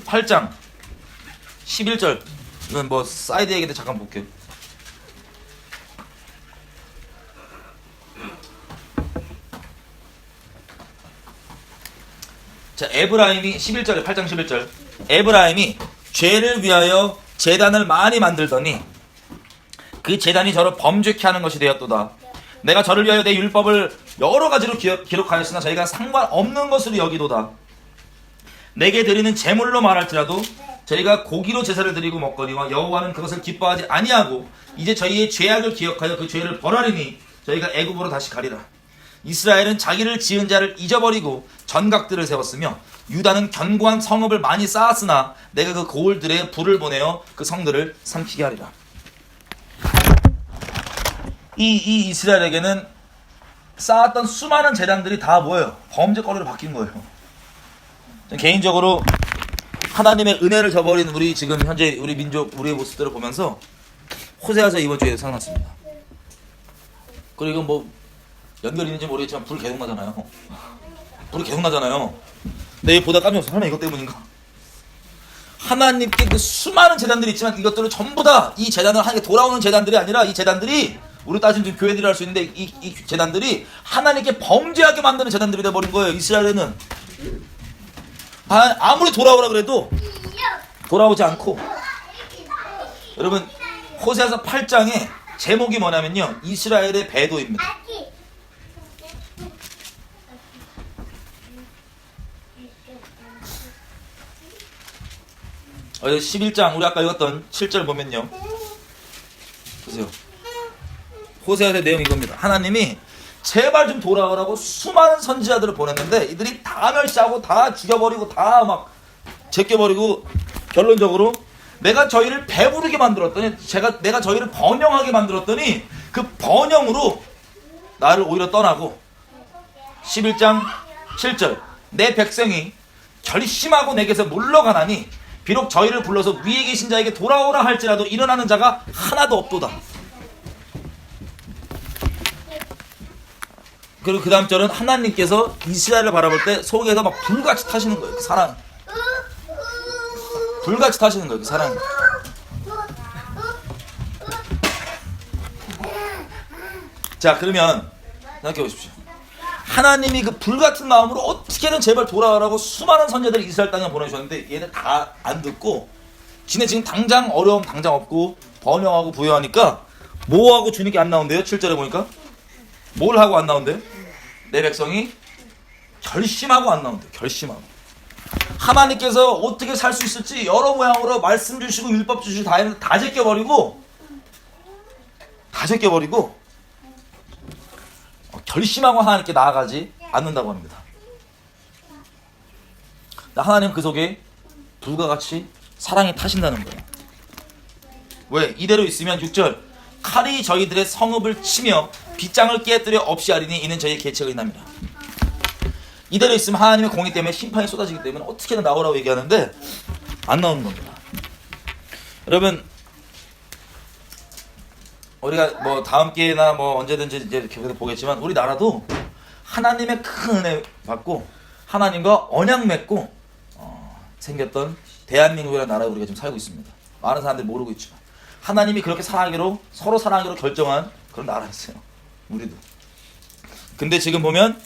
8장 11절 이건 뭐 사이드 얘기인데 잠깐 볼게요. 자, 에브라임이 11절에 8장 11절 에브라임이 죄를 위하여 제단을 많이 만들더니 그 제단이 저를 범죄케 하는 것이 되었도다. 내가 저를 위하여 내 율법을 여러 가지로 기록하였으나 저희가 상관없는 것으로 여기도다. 내게 드리는 제물로 말할지라도 저희가 고기로 제사를 드리고 먹거니와 여호와는 그것을 기뻐하지 아니하고 이제 저희의 죄악을 기억하여 그 죄를 벌하리니 저희가 애굽으로 다시 가리라. 이스라엘은 자기를 지은 자를 잊어버리고 전각들을 세웠으며 유다는 견고한 성읍을 많이 쌓았으나 내가 그 고을들에 불을 보내어 그 성들을 삼키게 하리라. 이 이스라엘에게는 쌓았던 수많은 제단들이 다 뭐예요? 범죄거리로 바뀐 거예요. 개인적으로 하나님의 은혜를 저버린 우리 지금 현재 우리 민족 우리의 모습들을 보면서 호세아서 이번 주에 생각났습니다. 그리고 뭐 연결이 있는지 모르겠지만 불 계속 나잖아요. 불이 계속 나잖아요. 근데 보다 깜짝 놀랐어. 설마 이것 때문인가? 하나님께 그 수많은 제단들이 있지만 이것들은 전부 다 이 제단을 하나님께 돌아오는 제단들이 아니라 이 제단들이 우리 따지면 지금 교회들이 할 수 있는데 이 제단들이 하나님께 범죄하게 만드는 제단들이 돼버린 거예요. 이스라엘에는 아무리 돌아오라 그래도 돌아오지 않고. 여러분, 호세아서 8장의 제목이 뭐냐면요, 이스라엘의 배도입니다. 11장 우리 아까 읽었던 7절 보면요, 보세요. 호세아서의 내용이 이겁니다. 하나님이 제발 좀 돌아오라고 수많은 선지자들을 보냈는데 이들이 다 멸시하고 다 죽여버리고 다 막 제껴버리고 결론적으로 내가 저희를 배부르게 만들었더니 내가 저희를 번영하게 만들었더니 그 번영으로 나를 오히려 떠나고 11장 7절 내 백성이 결심하고 내게서 물러가나니 비록 저희를 불러서 위에 계신 자에게 돌아오라 할지라도 일어나는 자가 하나도 없도다. 그리고 그 다음 절은 하나님께서 이스라엘을 바라볼 때 속에서 막 불같이 타시는 거예요. 그 사랑. 불같이 타시는 거예요. 그 사랑. 자, 그러면 생각해 보십시오. 하나님이 그 불같은 마음으로 어떻게든 제발 돌아오라고 수많은 선자들을 이스라엘 땅에 보내주셨는데 얘네 다 안 듣고 지네 지금 당장 어려움 당장 없고 번영하고 부여하니까 뭐하고 주님께 안 나온대요? 7절에 보니까 뭘 하고 안 나온대요? 내 백성이 결심하고 안 나온대요. 결심하고. 하나님께서 어떻게 살 수 있을지 여러 모양으로 말씀 주시고 율법 주시고 다 했는데 다 제껴버리고 결심하고 하나님께 나아가지 않는다고 합니다. 하나님은 그 속에 불과 같이 사랑이 타신다는 거예요. 왜? 이대로 있으면 6절 칼이 저희들의 성읍을 치며 빗장을 깨뜨려 없이 하리니 이는 저희의 계책을 인합니다. 이대로 있으면 하나님의 공의 때문에 심판이 쏟아지기 때문에 어떻게든 나오라고 얘기하는데 안 나오는 겁니다. 여러분, 우리가 뭐 다음 기회나 뭐 언제든지 이제 계속 보겠지만 우리나라도 하나님의 큰 은혜 받고 하나님과 언약 맺고 생겼던 대한민국이라는 나라에 우리가 지금 살고 있습니다. 많은 사람들이 모르고 있지만 하나님이 그렇게 사랑하기로 서로 사랑하기로 결정한 그런 나라였어요. 우리도. 근데 지금 보면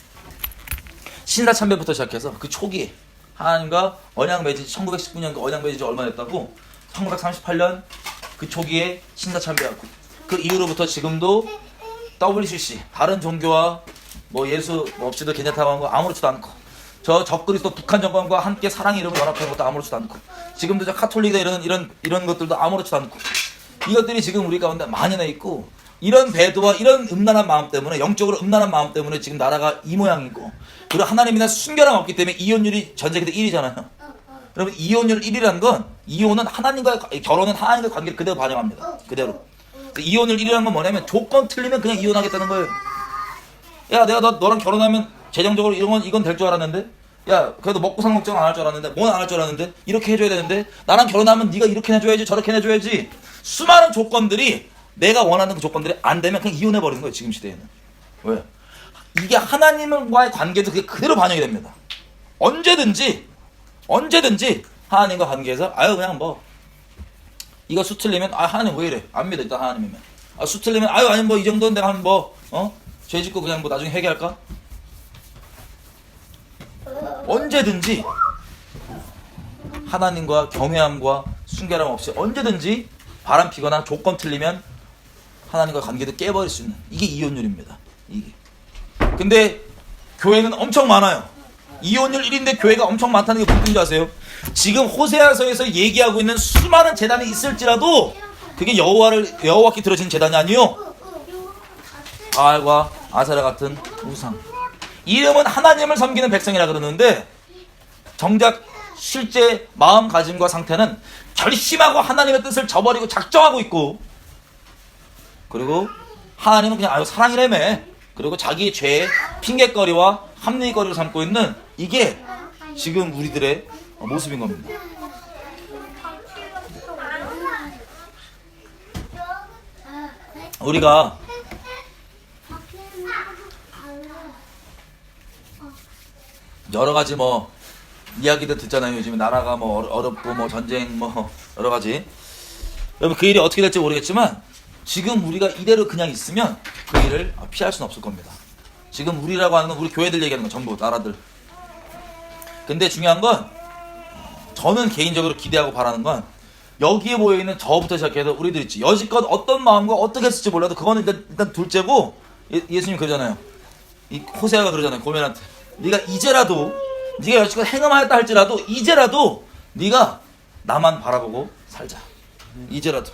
신사참배부터 시작해서 그 초기에 하나님과 언약 맺은 1919년 그 언약 맺은 지 얼마 됐다고 1938년 그 초기에 신사참배하고 그 이후로부터 지금도 WCC 다른 종교와 뭐 예수 없이도 괜찮다고 하는 거 아무렇지도 않고 저 적그리스도 북한 정권과 함께 사랑의 이름을 연합하는 것도 아무렇지도 않고, 지금도 저 카톨릭이나 이런 것들도 아무렇지도 않고, 이것들이 지금 우리 가운데 만연해 있고, 이런 배도와 이런 음란한 마음 때문에, 영적으로 음란한 마음 때문에 지금 나라가 이 모양이고, 그리고 하나님이나 순결함 없기 때문에 이혼율이 전 세계도 1위잖아요. 여러분, 이혼율 1위라는 건, 이혼은 결혼은 하나님과의 관계를 그대로 반영합니다. 그대로. 이혼율 1위라는 건 뭐냐면, 조건 틀리면 그냥 이혼하겠다는 거예요. 야, 내가 너랑 결혼하면 재정적으로 이건 될 줄 알았는데, 야, 그래도 먹고 사는 걱정 안 할 줄 알았는데, 뭐는 안 할 줄 알았는데, 이렇게 해줘야 되는데, 나랑 결혼하면 네가 이렇게 해줘야지, 저렇게 해줘야지. 수많은 조건들이, 내가 원하는 그 조건들이 안 되면 그냥 이혼해버리는 거예요, 지금 시대에는. 왜? 이게 하나님과의 관계도 그게 그대로 반영이 됩니다. 언제든지 하나님과 관계에서, 아유, 그냥 뭐, 이거 수 틀리면, 하나님 왜 이래? 안 믿어, 일단 하나님이면. 수 틀리면, 아니 뭐, 이 정도는 내가 한 뭐, 죄 짓고 그냥 뭐 나중에 회개할까? 언제든지 하나님과 경외함과 순결함 없이 언제든지 바람 피거나 조건 틀리면 하나님과 관계도 깨버릴 수 있는, 이게 이혼율입니다. 이게. 근데 교회는 엄청 많아요. 이혼율 1인데 교회가 엄청 많다는 게 무슨 뜻인지 아세요? 지금 호세아서에서 얘기하고 있는 수많은 제단이 있을지라도 그게 여호와께 들어지는 제단이 아니요, 바알과 아세라 같은 우상. 이름은 하나님을 섬기는 백성이라 그러는데, 정작 실제 마음가짐과 상태는 결심하고 하나님의 뜻을 저버리고 작정하고 있고, 그리고 하나님은 그냥 사랑이라며, 그리고 자기의 죄의 핑계거리와 합리거리를 삼고 있는, 이게 지금 우리들의 모습인 겁니다. 우리가 여러 가지 뭐 이야기들 듣잖아요. 요즘 나라가 뭐 어렵고 뭐 전쟁 뭐 여러 가지. 여러분, 그 일이 어떻게 될지 모르겠지만 지금 우리가 이대로 그냥 있으면 그 일을 피할 수는 없을 겁니다. 지금 우리라고 하는 건 우리 교회들 얘기하는 거, 전부 나라들. 근데 중요한 건, 저는 개인적으로 기대하고 바라는 건, 여기에 모여있는 저부터 시작해서 우리들 있지, 여지껏 어떤 마음과 어떻게 했을지 몰라도 그거는 일단 둘째고, 예수님 그러잖아요. 이 호세아가 그러잖아요, 고멜한테. 네가 이제라도, 네가 여지껏 행음하였다 할지라도 이제라도 네가 나만 바라보고 살자. 이제라도.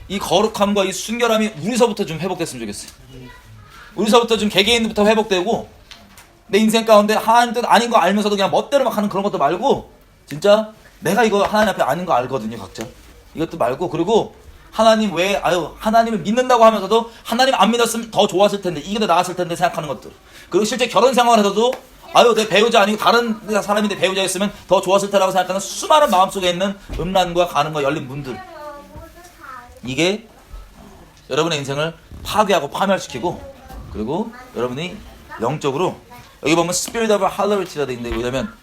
이 거룩함과 이 순결함이 우리서부터 좀 회복됐으면 좋겠어요. 우리서부터 좀 개개인부터 회복되고, 내 인생 가운데 하나님 뜻 아닌 거 알면서도 그냥 멋대로 막 하는 그런 것도 말고, 진짜 내가 이거 하나님 앞에 아닌 거 알거든요, 각자. 이것도 말고, 그리고 하나님 하나님을 믿는다고 하면서도 하나님 안 믿었으면 더 좋았을 텐데, 이게 더 나았을 텐데 생각하는 것들. 그리고 실제 결혼 생활에서도 내 배우자 아니고 다른 사람인데 배우자였으면 더 좋았을 테라고 생각하는 수많은 마음속에 있는 음란과 가늠과 열린 문들. 이게 여러분의 인생을 파괴하고 파멸시키고, 그리고 여러분이 영적으로, 여기 보면 Spirit of Hallerty라 되어 있는데, 뭐냐면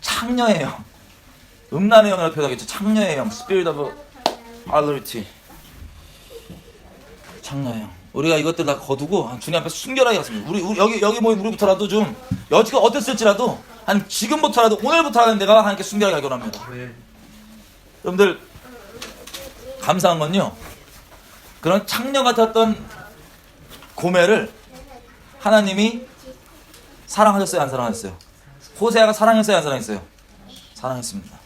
창녀의 영, 음란의 영을 표현하겠죠. 창녀의 영, Spirit of Hallerty, 창녀의 영. 우리가 이것들 다 거두고 주님 앞에 순결하게 갔습니다. 우리 여기 모인 우리부터라도 좀 여지껏 어땠을지라도 한 지금부터라도, 오늘부터라도 내가 하나님께 순결하게 가기로 합니다. 여러분들, 감사한 건요, 그런 창녀 같았던 고멜을 하나님이 사랑하셨어요, 안 사랑하셨어요? 호세아가 사랑했어요, 안 사랑했어요? 사랑했습니다.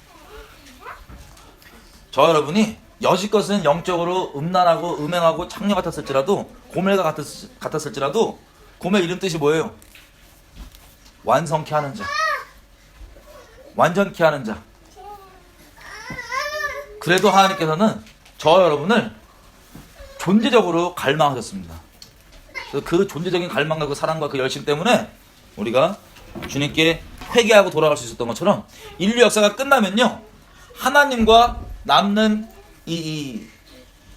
저 여러분이 여지껏은 영적으로 음란하고 음행하고 창녀 같았을지라도, 고멜과 같았을지라도, 고멜 이름 뜻이 뭐예요? 완성케 하는 자, 완전케 하는 자. 그래도 하나님께서는 저 여러분을 존재적으로 갈망하셨습니다. 그래서 그 존재적인 갈망과 그 사랑과 그 열심 때문에 우리가 주님께 회개하고 돌아갈 수 있었던 것처럼, 인류 역사가 끝나면요, 하나님과 남는 이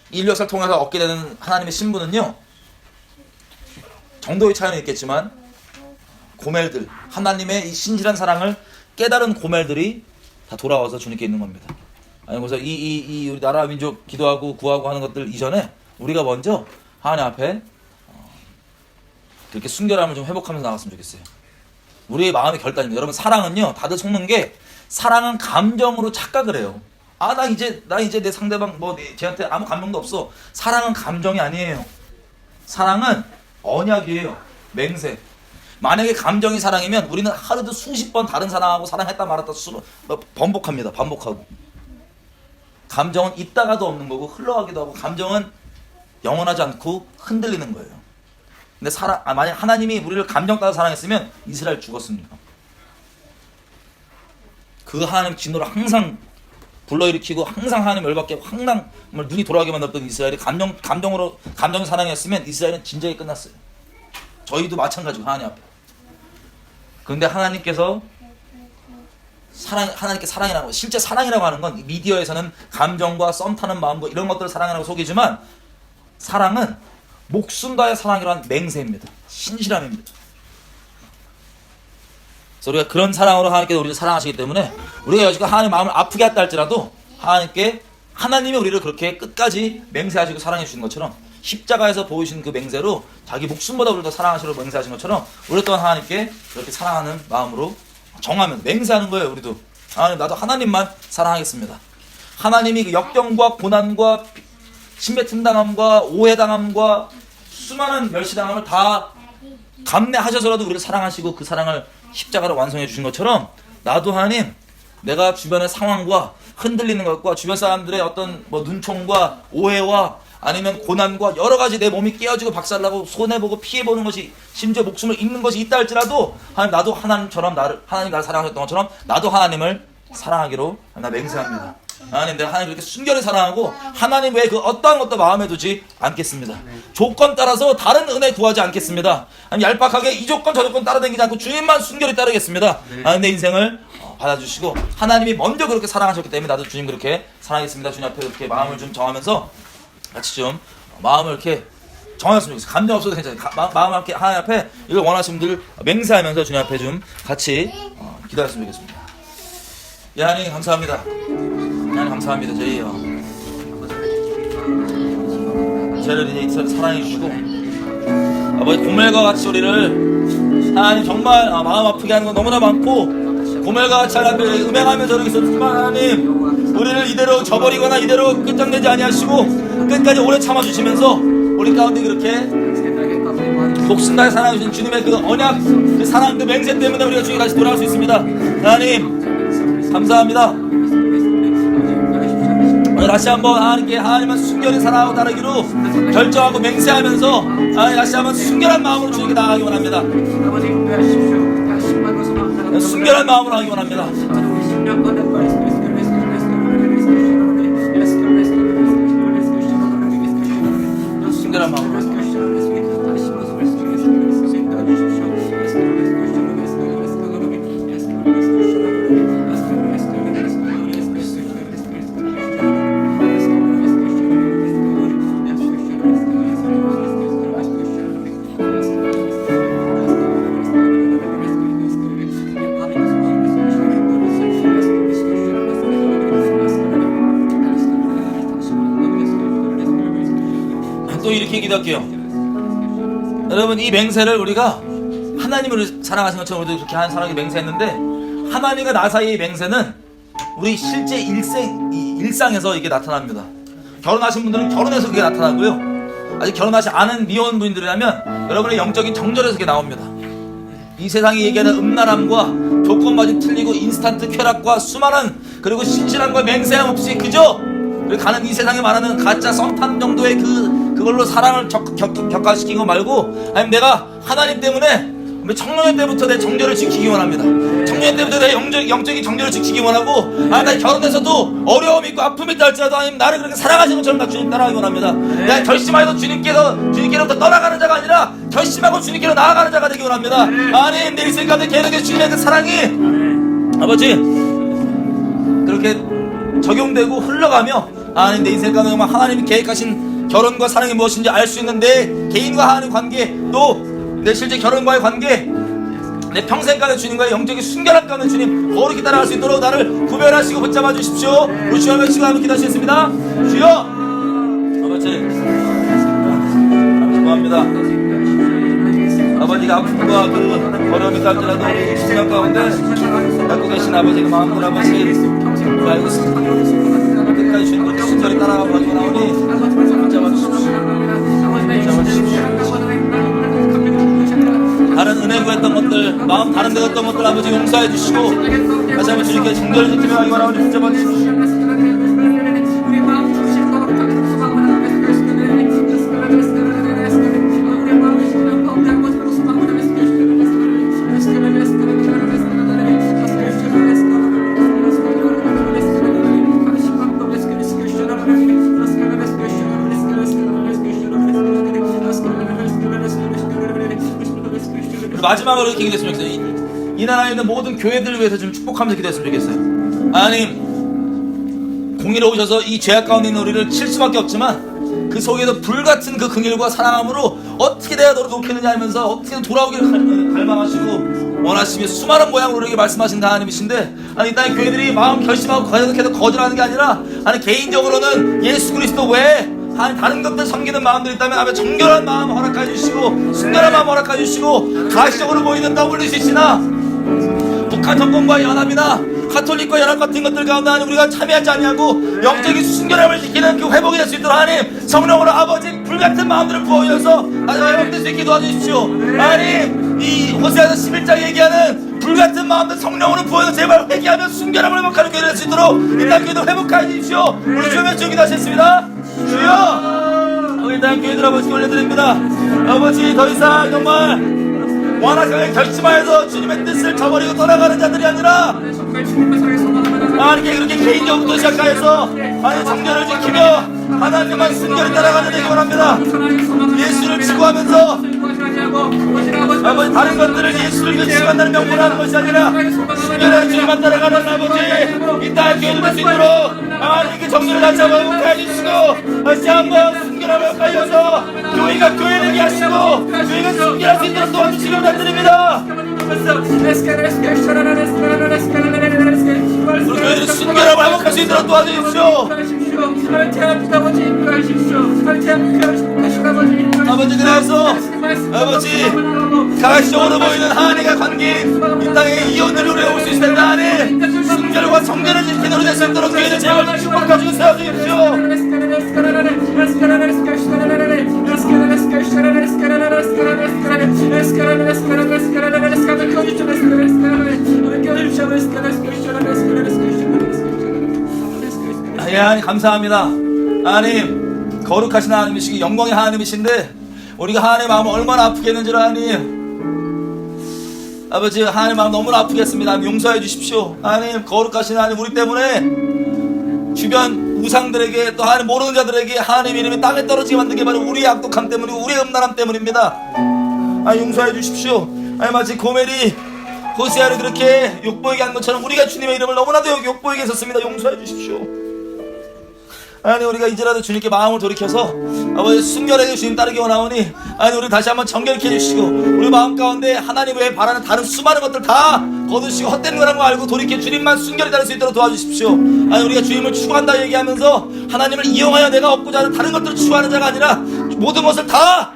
인류 역사를 통해서 얻게 되는 하나님의 신분은요, 정도의 차이는 있겠지만 고멜들, 하나님의 이 신실한 사랑을 깨달은 고멜들이 다 돌아와서 주님께 있는 겁니다. 아니, 그래서 우리 나라 민족 기도하고 구하고 하는 것들 이전에 우리가 먼저 하나님 앞에 그렇게 순결함을 좀 회복하면서 나갔으면 좋겠어요. 우리의 마음의 결단입니다. 여러분, 사랑은요, 다들 속는 게, 사랑은 감정으로 착각을 해요. 나 이제 내 상대방 쟤한테 아무 감정도 없어. 사랑은 감정이 아니에요. 사랑은 언약이에요. 맹세. 만약에 감정이 사랑이면 우리는 하루도 수십 번 다른 사람하고 사랑했다 말았다 번복합니다. 반복하고. 감정은 있다가도 없는 거고 흘러가기도 하고 감정은 영원하지 않고 흔들리는 거예요. 근데 만약 하나님이 우리를 감정 따라 사랑했으면 이스라엘 죽었습니다. 그 하나님 진노를 항상 불러일으키고 항상 하나님 열받게 항상 눈이 돌아가게 만들었던 이스라엘이 감정을 사랑했으면 이스라엘은 진작에 끝났어요. 저희도 마찬가지고 하나님 앞에. 그런데 하나님께서 하나님께 사랑이라고, 실제 사랑이라고 하는 건 미디어에서는 감정과 썸 타는 마음과 이런 것들을 사랑이라고 속이지만 사랑은 목숨 다해 사랑이란 맹세입니다. 신실함입니다. 그래서 우리가 그런 사랑으로 하나님께서 우리를 사랑하시기 때문에 우리가 여지껏 하나님 마음을 아프게 했다 할지라도 하나님이 우리를 그렇게 끝까지 맹세하시고 사랑해 주신 것처럼 십자가에서 보이신 그 맹세로 자기 목숨보다 우리를 더 사랑하시려고 맹세하신 것처럼 우리 또한 하나님께 그렇게 사랑하는 마음으로 정하면 맹세하는 거예요. 우리도 하나님, 나도 하나님만 사랑하겠습니다. 하나님이 그 역경과 고난과 침뱉음당함과 오해당함과 수많은 멸시당함을 다 감내하셔서라도 우리를 사랑하시고 그 사랑을 십자가로 완성해 주신 것처럼 나도 하나님, 내가 주변의 상황과 흔들리는 것과 주변 사람들의 어떤 눈총과 오해와 아니면 고난과 여러 가지 내 몸이 깨어지고 박살나고 손해보고 피해보는 것이 심지어 목숨을 잃는 것이 있다 할지라도 하나님, 나도 하나님처럼 하나님 나를 사랑하셨던 것처럼 나도 하나님을 사랑하기로 나 맹세합니다. 하나님, 내가 하나님 그렇게 순결히 사랑하고 하나님 외에 그 어떠한 것도 마음에 두지 않겠습니다. 조건 따라서 다른 은혜 구하지 않겠습니다. 하나님, 얄팍하게 이 조건 저 조건 따라다니지 않고 주님만 순결히 따르겠습니다. 하나님, 내 인생을 받아주시고 하나님이 먼저 그렇게 사랑하셨기 때문에 나도 주님 그렇게 사랑하겠습니다. 주님 앞에 그렇게 마음을 좀 정하면서 같이 좀 마음을 이렇게 정하셨으면 좋겠어요. 감정 없어도 괜찮아요. 마음 앞에 하나님 앞에 이걸 원하시는 분들 맹세하면서 주님 앞에 좀 같이 기도했으면 좋겠습니다. 예, 하나님 감사합니다. 하나님 감사합니다. 저희를 이제 사랑해 주시고 아버지 고멜과 같이 우리를 하나님 정말 마음 아프게 하는 건 너무나 많고 고멜과 같이 하나님 음행하면서 저렇게 있었지만 하나님 우리를 이대로 저버리거나 이대로 끝장내지 아니하시고 끝까지 오래 참아주시면서 우리 가운데 그렇게 목숨 다해 사랑해주신 주님의 그 언약 그 사랑 그 맹세 때문에 우리가 주님 다시 돌아갈 수 있습니다. 하나님 감사합니다. 오늘 다시 한번 하나님은 순결히 사랑하고 따르기로 결정하고 맹세하면서 다시 한번 순결한 마음으로 주님께 나아가기 원합니다. 순결한 마음으로 하기 원합니다. 순결한 마음으로 하기 원합니다. 또 이렇게 기도할게요. 여러분, 이 맹세를 우리가 하나님을 사랑하신 것처럼 우리도 그렇게 하는 사랑이 맹세했는데 하나님과 나 사이의 맹세는 우리 실제 일상에서 이게 나타납니다. 결혼하신 분들은 결혼해서 그게 나타나고요. 아직 결혼하지 않은 미혼 분들이라면 여러분의 영적인 정절에서 그게 나옵니다. 이 세상이 얘기하는 음란함과 조건마저 틀리고 인스턴트 쾌락과 수많은 그리고 신실함과 맹세함 없이 그저 가는 이 세상에 말하는 가짜 썸탐 정도의 그걸로 사랑을 격화시킨 거 말고 아니면 내가 하나님 때문에 청년회 때부터 내 정절을 지키기 원합니다. 청년회 때부터 내 영적인 정절을 지키기 원하고 나 결혼해서도 어려움이 있고 아픔이 있다 할지라도 하나님 나를 그렇게 사랑하시는 것처럼 나 주님 따라가기 원합니다. 내가 결심하여도 주님께로부터 떠나가는 자가 아니라 결심하고 주님께로 나아가는 자가 되기 원합니다. 하나님, 내 인생 가운데 계속해서 주님의 그 사랑이 아버지 그렇게 적용되고 흘러가며 하나님, 내 인생 가운데 정말 하나님이 계획하신 결혼과 사랑이 무엇인지 알 수 있는 내 개인과 하나님 관계, 또 내 실제 결혼과의 관계, 내 평생 가는 주님과의 영적인 순결한 가는 주님 거룩히 따라갈 수 있도록 나를 구별하시고 붙잡아 주십시오. 우리 주여 한번 시간 한번 기도하시겠습니다. 주여 아버지 감사합니다. 아버지가 아픔과 그 어려움이 갈지라도 우리 신령 가운데 갖고 계신 아버지가 마음들 아버지 알고 있습니다. 끝까지 주님을 순결히 따라가고 가지고 나오니 붙잡아 주십시오. 붙잡아 주십시오. 다른 은혜 구했던 것 마음 다른 데 갔던 것들 아버지 용서해 주시고 다시 한번 주님께 정결을 지키며 이걸 아버지 붙잡아 주십시오. 마지막으로 이렇게 기도했으면 좋겠어요. 이 나라에 있는 모든 교회들을 위해서 좀 축복하면서 기도했으면 좋겠어요. 하나님, 공의로 오셔서 이 죄악 가운데 있는 우리를 칠 수밖에 없지만 그 속에도 불같은 그 긍휼과 사랑함으로 어떻게 내가 너를 돕겠느냐 하면서 어떻게 돌아오기를 갈망하시고 원하시며 수많은 모양으로 우리에게 말씀하신 하나님이신데, 아니 이 땅의 교회들이 마음 결심하고 계속 거절하는 게 아니라, 아니 개인적으로는 예수 그리스도 외에 다른 것들 섬기는 마음들이 있다면 아멘 정결한 마음 허락해 주시고 순결한 마음 허락해 주시고, 가시적으로 보이는 WCC나 북한 정권과 연합이나 가톨릭과 연합 같은 것들 가운데 하나님 우리가 참여하지 않냐고 영적인 순결함을 지키는 그 회복이 될 수 있도록 하나님 성령으로 아버지 불같은 마음들을 부어주셔서 회복될 수 있게 도와주십시오. 하나님 이 호세아서 11장에 얘기하는 불같은 마음들 성령으로 부어서 제발 회개하며 순결함을 회복하는 교회 될 수 있도록 이 땅 교회도 회복하여 주십시오. 우리 주님의 주기도 하셨습니다. 주여, 우리 땅 교회들 아버지 올려드립니다. 아버지 더 이상 정말 원하시는 결심하여서 주님의 뜻을 저버리고 떠나가는 자들이 아니라, 그렇게 개인적으로 시작하여서 정결을 지키며 하나님만 순결을 따라가는 데 기원합니다. 예수를 추구하면서 아버지 다른 것들을 예수를 위해 추구한다는 명분을 하는 것이 아니라 순결한 주님만 따라가는 아버지 이 땅의 교회를 될 수 있도록 하나님께 정결을 다시 한번 회복해 주시고 다시 한번 순결함을 회복하여서 교회가 교회되게 하시고 교회가 순결할 수 있도록 도와주시기 부탁드립니다. 우리 교회들이 순결함을 회복할 수 있도록 도와주십시오. 아버지 그래서 아버지 가시적으로 보이는 하나님과 관계인 이 땅에 이혼을 누려올 수 있을 텐데 하나님 순결과 정결을 지키는 우리 될 수 있도록 교회를 제발 좀 축복하시고 세워주십시오. 하나님 감사합니다. 하나님 거룩하신 하나님이시기 영광의 하나님이신데 우리가 하나님의 마음을 얼마나 아프게 했는지를 하나님 아버지 하나님 마음 너무나 아프게 했습니다. 용서해 주십시오. 하나님 거룩하신 하나님 우리 때문에 주변 우상들에게 또 하나님 모르는 자들에게 하나님 이름이 땅에 떨어지게 만들게 바로 우리의 악독함 때문이고 우리의 음란함 때문입니다. 용서해 주십시오. 마치 고멜이 호세아를 그렇게 욕보이게 한 것처럼 우리가 주님의 이름을 너무나도 욕보이게 했었습니다. 용서해 주십시오. 하나님 우리가 이제라도 주님께 마음을 돌이켜서 아버지 순결하게 주님 따르기 원하오니 하나님 우리 다시 한번 정결케 해주시고 우리 마음 가운데 하나님 외에 바라는 다른 수많은 것들 다 거두시고 헛된 거라는 거 알고 돌이켜 주님만 순결히 따를 수 있도록 도와주십시오. 하나님 우리가 주님을 추구한다 얘기하면서 하나님을 이용하여 내가 얻고자 하는 다른 것들을 추구하는 자가 아니라 모든 것을 다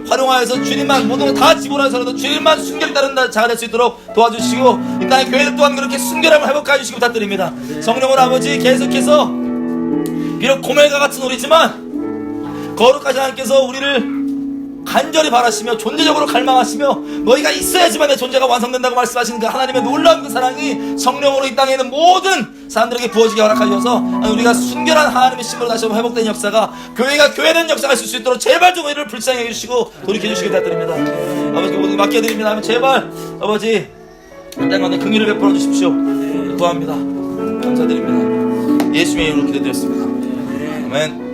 활용하여서 주님만 모든 걸 다 집어넣어서라도 주님만 순결히 따르는 자가 될 수 있도록 도와주시고 이 땅의 교회들 또한 그렇게 순결함을 회복하여 주시기 부탁드립니다. 성령으로 아버지 계속해서 비록 고멜과 같은 우리지만 거룩하신 하나님께서 우리를 간절히 바라시며 존재적으로 갈망하시며 너희가 있어야지만 내 존재가 완성된다고 말씀하시는 그 하나님의 놀라운 그 사랑이 성령으로 이 땅에 있는 모든 사람들에게 부어지게 허락하셔서 우리가 순결한 하나님의 심으로 다시 한번 회복된 역사가 교회가 교회된 역사가 있을 수 있도록 제발 좀 우리를 불쌍히 해주시고 돌이켜주시기 부탁드립니다. 아버지 모든 맡겨드립니다. 제발 아버지 땅 가운데 긍휼을 베풀어 주십시오. 구합니다. 감사드립니다. 예수님의 이름으로 기도드렸습니다. 아멘.